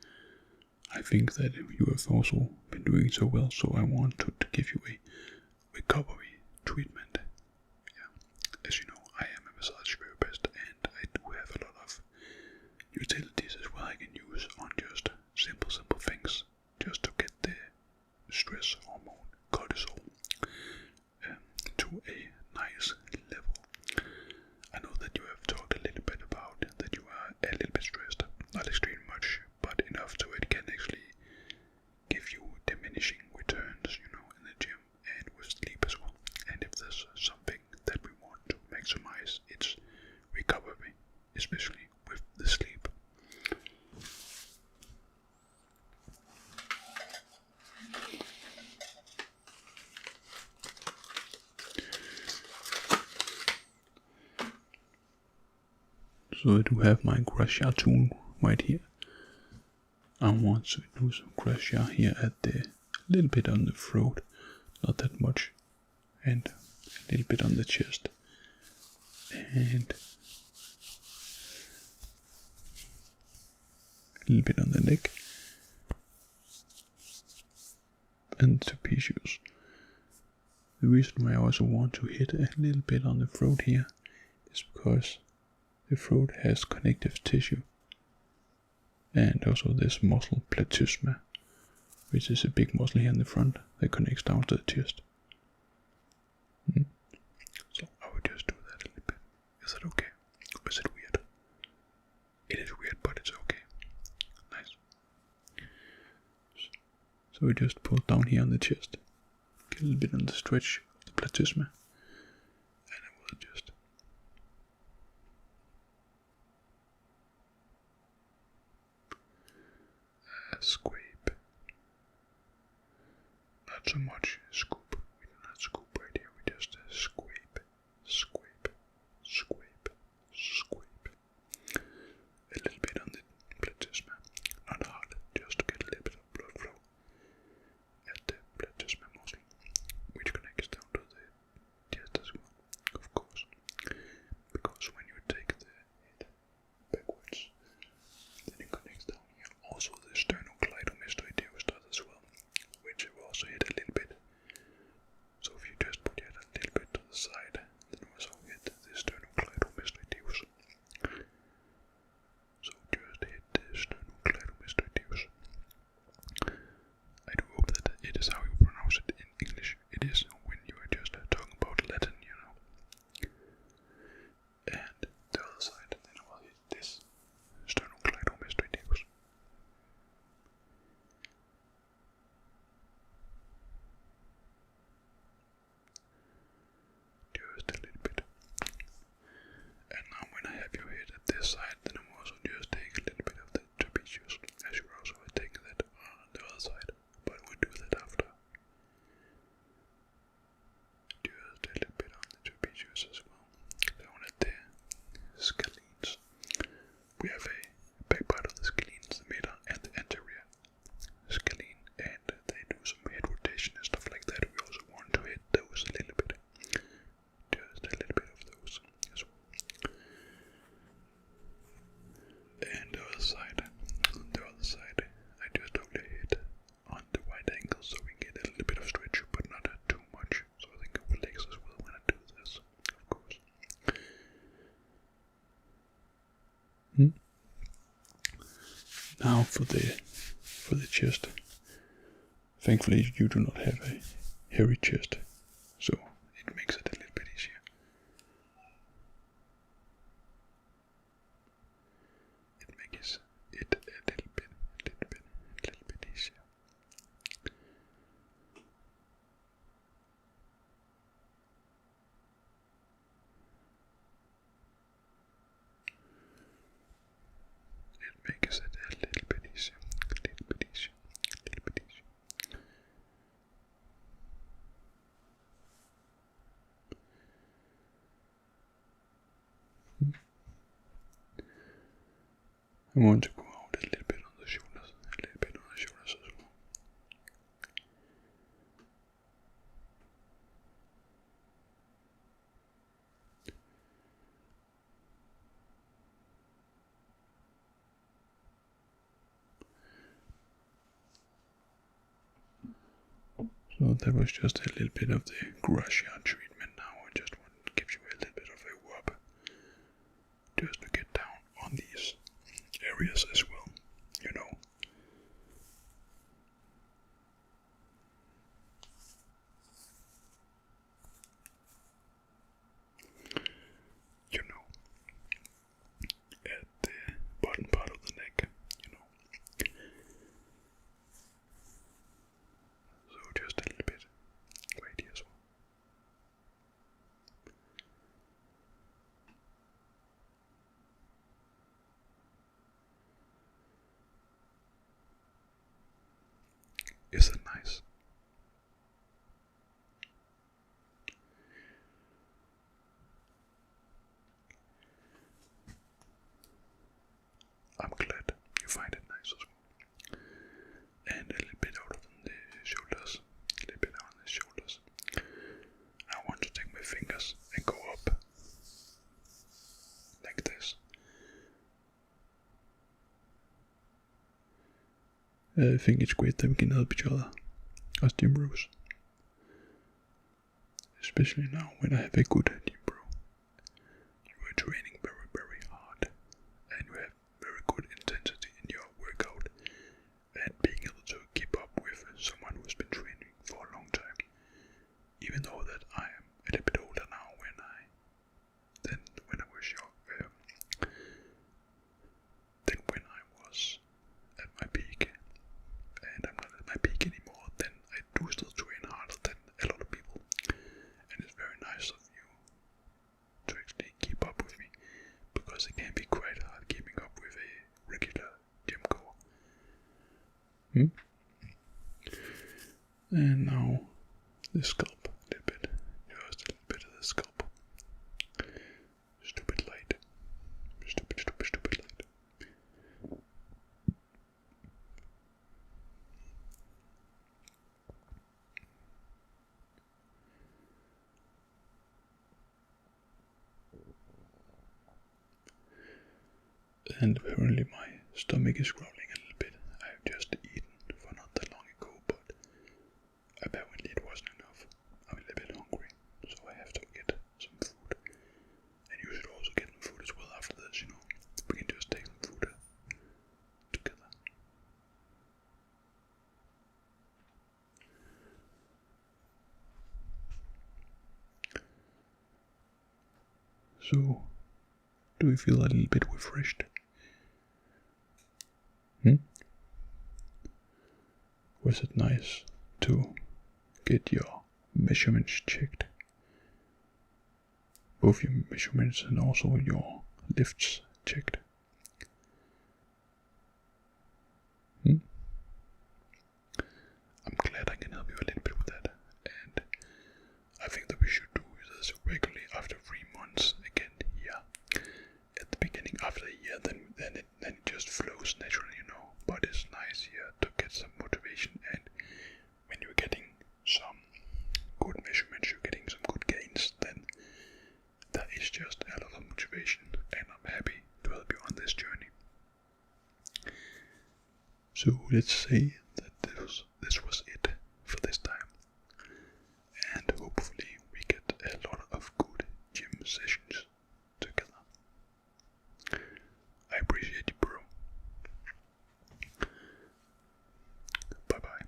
I think that you have also been doing so well, so I want to give you a recovery treatment. Yeah. As you know, I am a massage therapist and I do have a lot of utilities as well I can use on just simple things, just to get the stress hormone, cortisol, to a nice level. I know that you have talked a little bit about that you are a little bit stressed, not extremely much, but enough so it can actually give you diminishing returns, you know, in the gym and with sleep as well. And if there's something that we want to maximize, it's recovery, especially with the sleep. So I do have my Grasha tool right here. I want to do some Grasha here at the little bit on the throat, not that much, and a little bit on the chest, and a little bit on the neck, and the trapezius. The reason why I also want to hit a little bit on the throat here is because the throat has connective tissue, and also this muscle platysma, which is a big muscle here in the front that connects down to the chest. So I would just do that a little bit. Is that okay? Or is it weird? It is weird, but it's okay. Nice. So we just pull down here on the chest, get a little bit on the stretch of the platysma, and I will just scrape. Not so much scoop. We do not scoop right here. We just scrape, scrape, scrape, scrape. A little bit on the platysma. Not hard, just to get a little bit of blood flow at the platysma muscle, which connects down to the chest as well, of course. Because when you take the head backwards, then it connects down here. Also the sternocleidomastoideus does as well, which will also hit a little bit. So if you just put your head a little bit to the side, then also hit the sternocleidomastoideus. So just hit the sternocleidomastoideus. I do hope that it is how you pronounce it in English. It is when you are just talking about Latin, you know. And the other side, then I will hit this sternocleidomastoideus. Just a little bit. And now when I have your head at this side, then I'm also just take a little bit of the trapezius, as you also have taken that on the other side, but we'll do that after. Just a little bit on the trapezius as well, down at the scalenes. We have a back part of the scalenes, the middle and the anterior scalene, and they do some head rotation and stuff like that. We also want to hit those a little bit. Just a little bit of those as well. And the other side, I just only hit on the right angle so we get a little bit of stretch, but not too much. So I think it will relax as well when I do this, of course. Now for the chest. Thankfully you do not have a hairy chest, so it makes it a little bit easier. It makes it a little bit easier. It makes it a little bit easier, a little bit easier, a little bit easier. I want to go out a little bit on the shoulders, as well. So that was just a little bit of the Gracia treatment. Now I just want to give you a little bit of a rub, just to get down on these areas as well, you know. You know, at the bottom part of the neck, you know. So just a little bit right here as well. Is it nice? I'm glad you find it nice as well. And a little bit out on the shoulders. A little bit out on the shoulders. I want to take my fingers and go up like this. I think it's great that we can help each other as Gym Bros. Especially now when I have a good Gym Bro. You are training very, very hard. And you have very good intensity in your workout. And being able to keep up with someone who's been training for a long time. Even though that I am a little bit older now than when I was young. Than when I was at my peak. And I'm not at my peak anymore, then I do still train harder than a lot of people. And it's very nice of you to actually keep up with me, because it can be quite hard keeping up with a regular gym goer. And now the scalp, a little bit, just a little bit of the scalp. Stupid light. Stupid light. And apparently my stomach is growling a little bit. I've just eaten for not that long ago, but apparently it wasn't enough. I'm a little bit hungry, so I have to get some food. And you should also get some food as well after this, you know. We can just take some food together. So, do you feel a little bit refreshed? Was it nice to get your measurements checked? Both your measurements and also your lifts checked? I'm glad I can help you a little bit with that. And I think that we should do this regularly after 3 months again here. At the beginning, after a year, then it just flows naturally, you know. But it's nice here to get some motivation, and when you're getting some good measurements, you're getting some good gains, then that is just a lot of motivation, and I'm happy to help you on this journey. So let's say that this was it for this time, and hopefully we get a lot of good gym sessions together. I appreciate you, bro. Bye bye.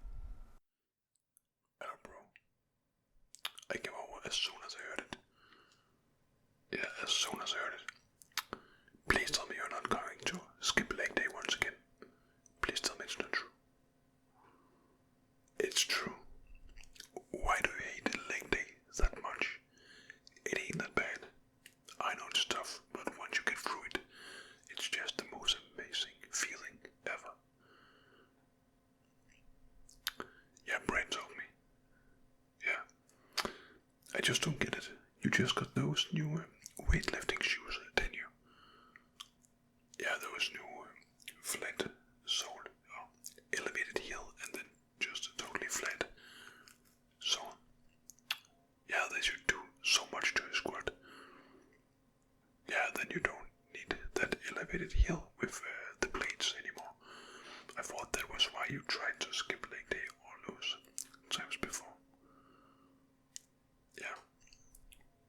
Hello, bro. I came over as soon as I heard it. Yeah, as soon as I heard it. Please tell me you're not going to skip leg day once again. Please tell me it's not true. It's true. Why do you hate leg day that much? It ain't that bad. I know it's tough, but once you get through it, it's just the most amazing feeling ever. Yeah, Brent told me. Yeah. I just don't get it. You just got those new weightlifting shoes, didn't you? Yeah, those new flat sole, elevated heel, and then just totally flat. So, yeah, they should do so much to a squat. Yeah, then you don't need that elevated heel with the plates anymore. I thought that was why you tried to skip leg day all those times before. Yeah,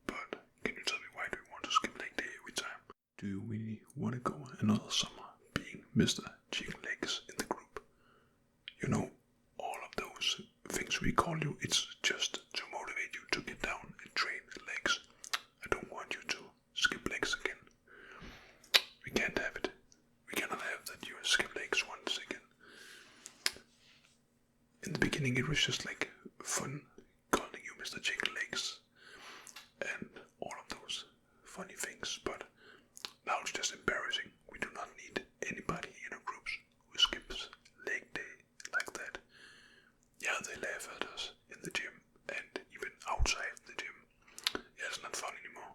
but can you tell me why do you want to skip leg day every time? Do you really want to go another summer being Mr. Chicken Legs in the group? You know, all of those things we call you, it's just to motivate you to get down and train legs. I don't want you to skip legs again. We can't have it. We cannot have that you skip legs once again. In the beginning it was just like fun calling you Mr. Chicken Legs and all of those funny things, but now it's just embarrassing. We do not need anybody in our groups who skips leg day like that. Yeah, they laugh at us in the gym and even outside the gym. Yeah, it's not fun anymore.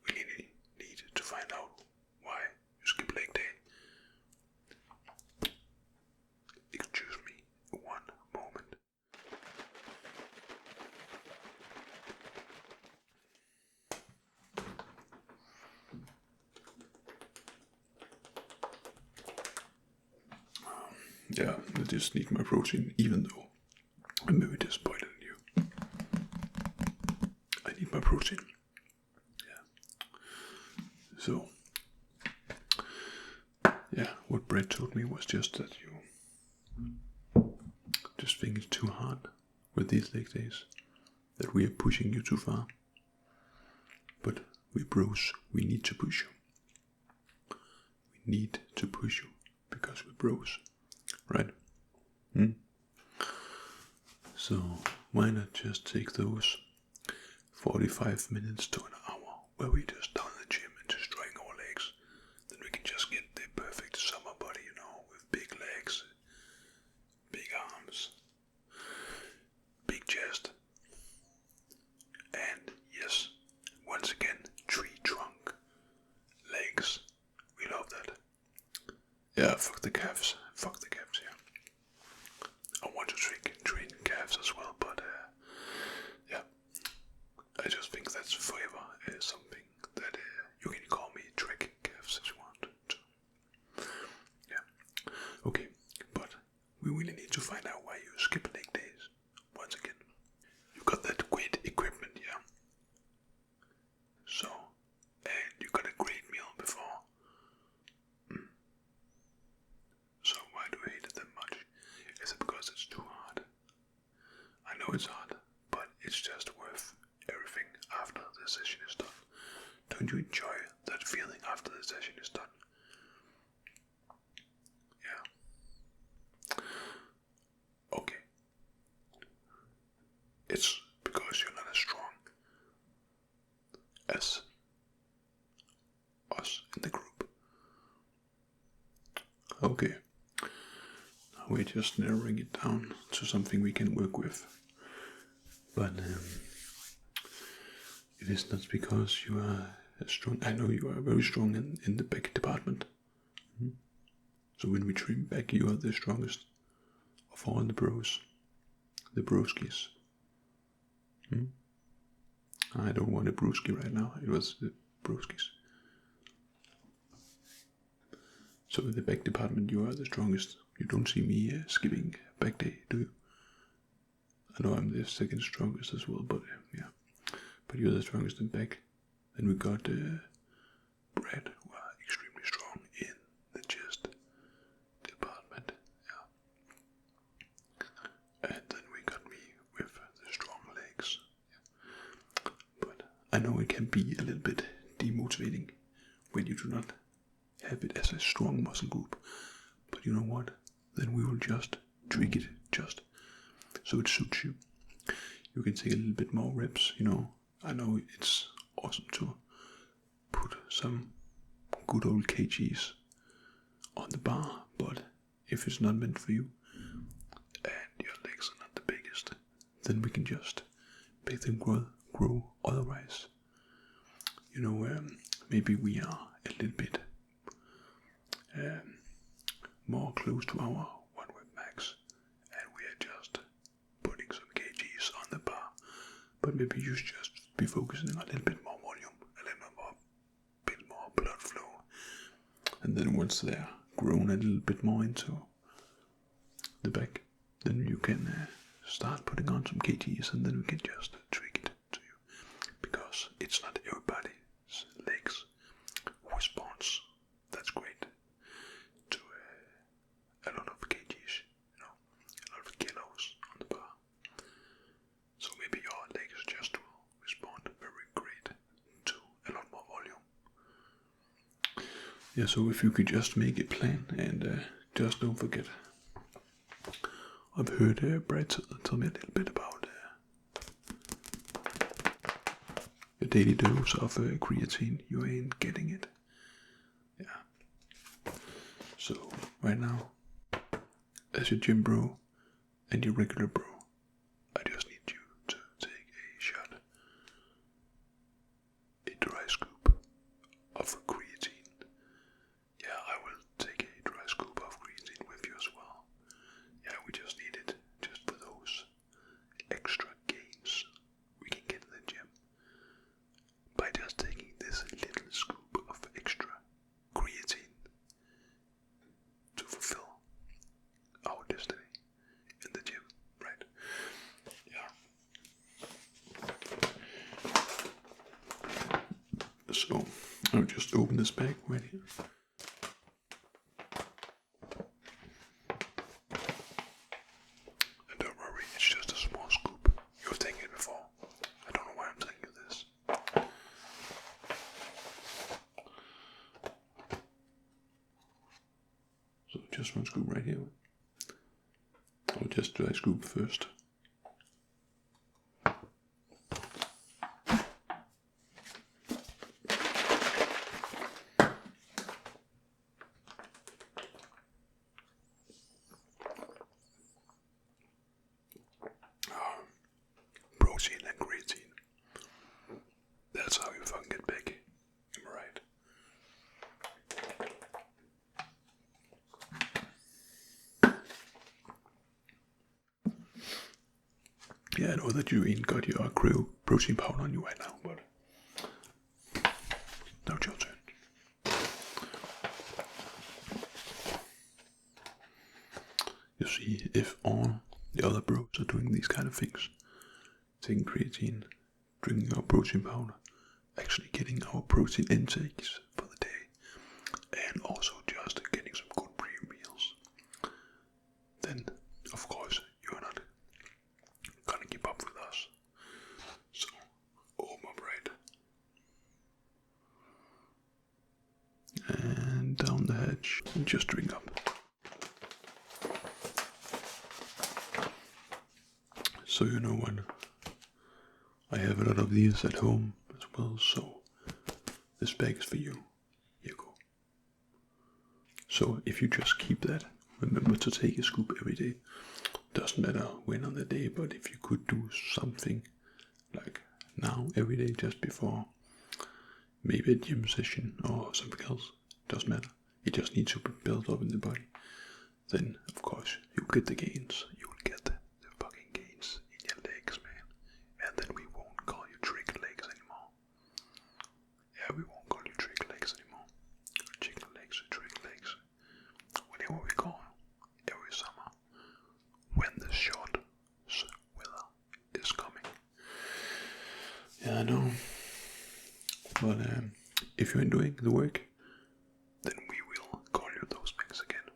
We really need to find out why you skip leg day. Excuse me one moment. Yeah, I just need my protein, even though I'm very disappointed in you. I need my protein. Yeah. So, yeah, what Brett told me was just that you just think it's too hard with these leg days, that we are pushing you too far. But we bros, we need to push you. We need to push you because we're bros, right? So why not just take those 45 minutes to an hour where we just down the gym and just drawing our legs. Then we can just get the perfect summer body, you know, with big legs, big arms, big chest, and yes, once again, tree trunk legs. We love that. Yeah, fuck the calves, yeah. I want to train calves as well, but yeah, I just think that's forever something that you can call me trick calves if you want to. Yeah, okay, but we really need to find out why you skip leg days once again. You got that great equipment, yeah. So, and you got a great meal before. So why do you hate it that much? Is it because it's too hard? I know it's hard, but it's just worth everything after the session is done. Don't you enjoy that feeling after the session is done? Yeah. Okay. It's because you're not as strong as us in the group. Okay. Now we're just narrowing it down to something we can work with. But it is not because you are strong. I know you are very strong in the back department. So when we trim back, you are the strongest of all the bros. The broskis. I don't want a broski right now. It was the broskis. So in the back department, you are the strongest. You don't see me skipping back day, do you? I know I'm the second strongest as well, but yeah. But you're the strongest in back. Then we got Brad, who are extremely strong in the chest department. Yeah. And then we got me with the strong legs. Yeah. But I know it can be a little bit demotivating when you do not have it as a strong muscle group. But you know what? Then we will just tweak it just so it suits you. You can take a little bit more reps, you know. I know it's awesome to put some good old kgs on the bar, but if it's not meant for you and your legs are not the biggest, then we can just make them grow otherwise. You know, maybe we are a little bit more close to our 1 rep max, and we are just putting some kgs on the bar, but maybe you should just be focusing on a little bit more volume, a little bit more blood flow, and then once they're grown a little bit more into the back, then you can start putting on some kgs, and then we can just tweak it to you, because it's not everybody's legs response that's great to a lot of kgs, a lot of kilos on the bar. So maybe your legs just will respond very great to a lot more volume. Yeah, so if you could just make a plan and just don't forget. I've heard Brad tell me a little bit about a daily dose of creatine. You ain't getting it. Yeah. So right now, as your gym bro and your regular bro, I just need you to take a shot, a dry scoop of creatine. Yeah, I will take a dry scoop of creatine with you as well. Yeah, we just need it just for those extra gains we can get in the gym by just taking this little scoop of extra creatine to fulfill our destiny in the gym, right? Yeah. So I'll just open this bag right here. And don't worry, it's just a small scoop. You've taken it before. I don't know why I'm telling you this. So just one scoop right here. I'll just dry scoop first. Protein and creatine. That's how you fucking get big. Am I right? Yeah, I know that you ain't got your protein powder on you right now, but now it's your turn. You see, if all the other bros are doing these kind of things, taking creatine, drinking our protein powder, actually getting our protein intakes for the day, and also just getting some good pre-meals, then of course you're not gonna keep up with us. So open up right and down the hatch and just drink up. So you know what, I have a lot of these at home as well, so this bag is for you. Here you go. So if you just keep that, remember to take a scoop every day. Doesn't matter when on the day, but if you could do something like now every day just before maybe a gym session or something else, doesn't matter. It just needs to be built up in the body. Then of course you'll get the gains. You'll get the fucking gains in your legs, man. And then we won't call you trick legs anymore. Yeah, we won't call you trick legs anymore. Chicken legs, trick legs. Whatever we call every summer when the short weather is coming. Yeah, I know. But if you're doing the work, then we will call you those things again.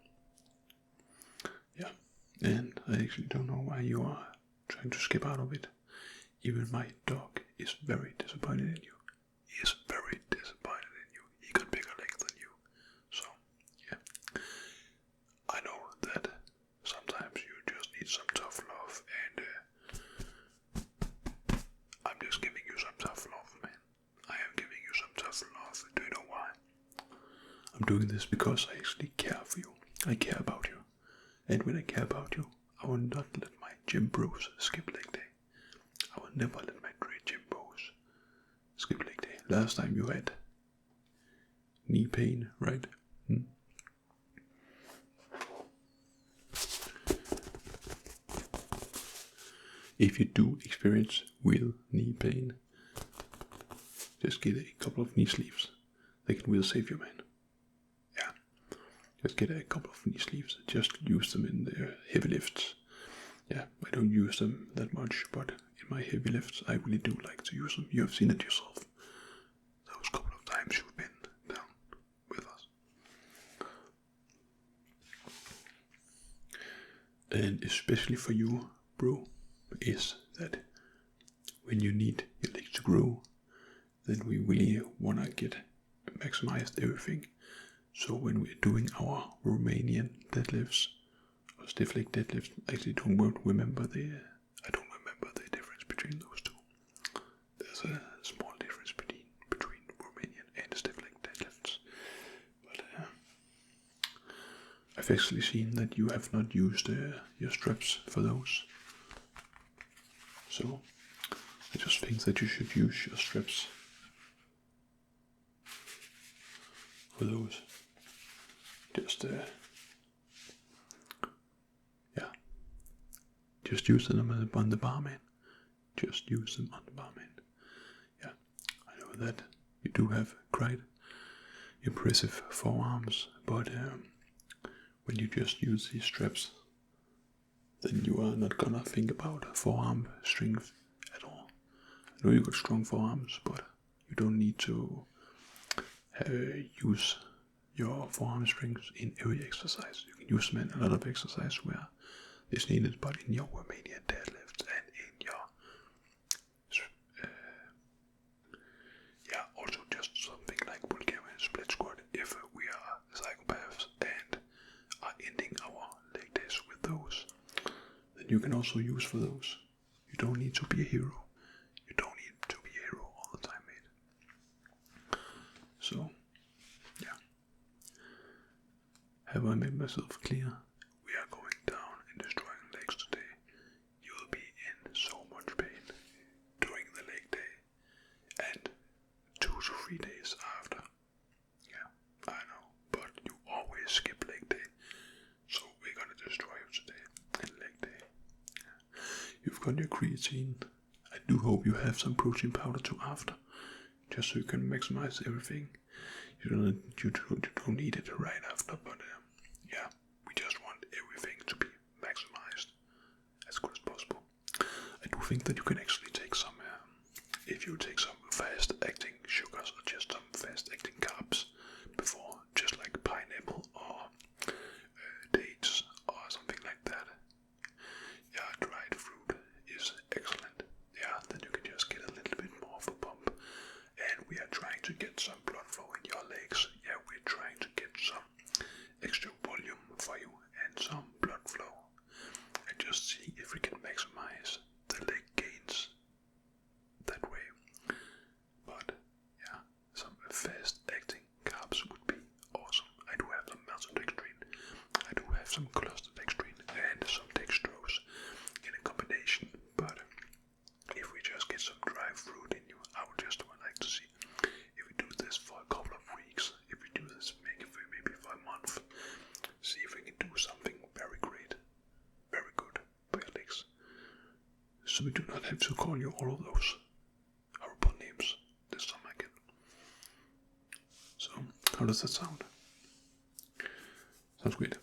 Yeah, and I actually don't know why you are trying to skip out of it. Even my dog is very disappointed in you. He is very disappointed in you. He got bigger legs than you. So, yeah. I know that sometimes you just need some tough love, and I'm just giving you some tough love, man. I am giving you some tough love. Do you know why? I'm doing this because I actually care for you. I care about you. And when I care about you, I will not let my gym bros skip leg day. I will never let my gym bros skip leg day. Last time you had knee pain, right? if you do experience real knee pain, just get a couple of knee sleeves. They can really save you, man. Yeah. Just get a couple of knee sleeves. Just use them in the heavy lifts. Yeah, I don't use them that much, but in my heavy lifts, I really do like to use them. You have seen it yourself. Those couple of times you've been down with us. And especially for you, bro, is that when you need your legs to grow, then we really want to get maximized everything. So when we're doing our Romanian deadlifts, or stiff leg deadlifts, actually I don't remember the difference between those two. There's a small difference between Romanian and stiff leg deadlifts. But I've actually seen that you have not used your straps for those. So I just think that you should use your straps for those. Just use them on the bar, man. Just use them on the bar, man. Yeah, I know that you do have quite impressive forearms, but when you just use these straps, then you are not gonna think about forearm strength at all. I know you got strong forearms, but you don't need to use your forearm strength in every exercise. You can use them in a lot of exercise where it's needed, but in your Romanian deadlifts and in your also just something like Bulgarian split squat, if we are psychopaths and are ending our leg days with those, then you can also use for those. You don't need to be a hero. You don't need to be a hero all the time, mate. So, yeah. Have I made myself clear? We are going down and destroying legs today. You will be in so much pain during the leg day and 2 to 3 days after. Yeah, I know, but you always skip leg day. So we're gonna destroy you today in leg day. Yeah. You've got your creatine. I do hope you have some protein powder too after, just so you can maximize everything. You don't need it right after, but yeah, we just want everything to be maximized as good as possible. I do think that you can actually take some, if you take some fast-acting sugars or just some fast-acting carbs before, just like pineapple or dates or something like that. Yeah, dried fruit is excellent. Yeah, then you can just get a little bit more of a pump. And we are trying to get some blood flow in your legs. Yeah, we're trying to get some extra volume for you and some blood flow. And just see if we can maximize the leg gains that way. But yeah, some fast-acting carbs would be awesome. I do have some maltodextrin. I do have some cholesterol and some dextrose in a combination. But if we just get some dry fruit in you, I would just like to see if we do this for a couple of weeks. If we do this maybe for a month, see if we can do something very great, very good for your legs. So we do not have to call you all of those horrible names this time again. So, how does that sound? Sounds great.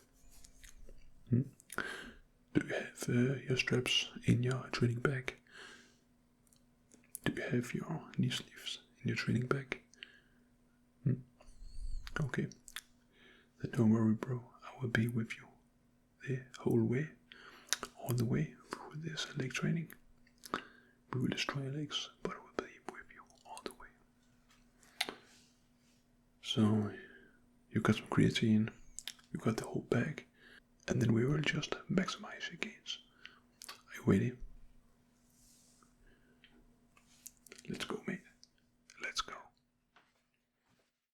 Do you have your straps in your training bag? Do you have your knee sleeves in your training bag? Okay. Then don't worry, bro. I will be with you the whole way, all the way through this leg training. We will destroy your legs, but I will be with you all the way. So, you got some creatine, you got the whole bag, and then we will just maximize your gains. Are you ready?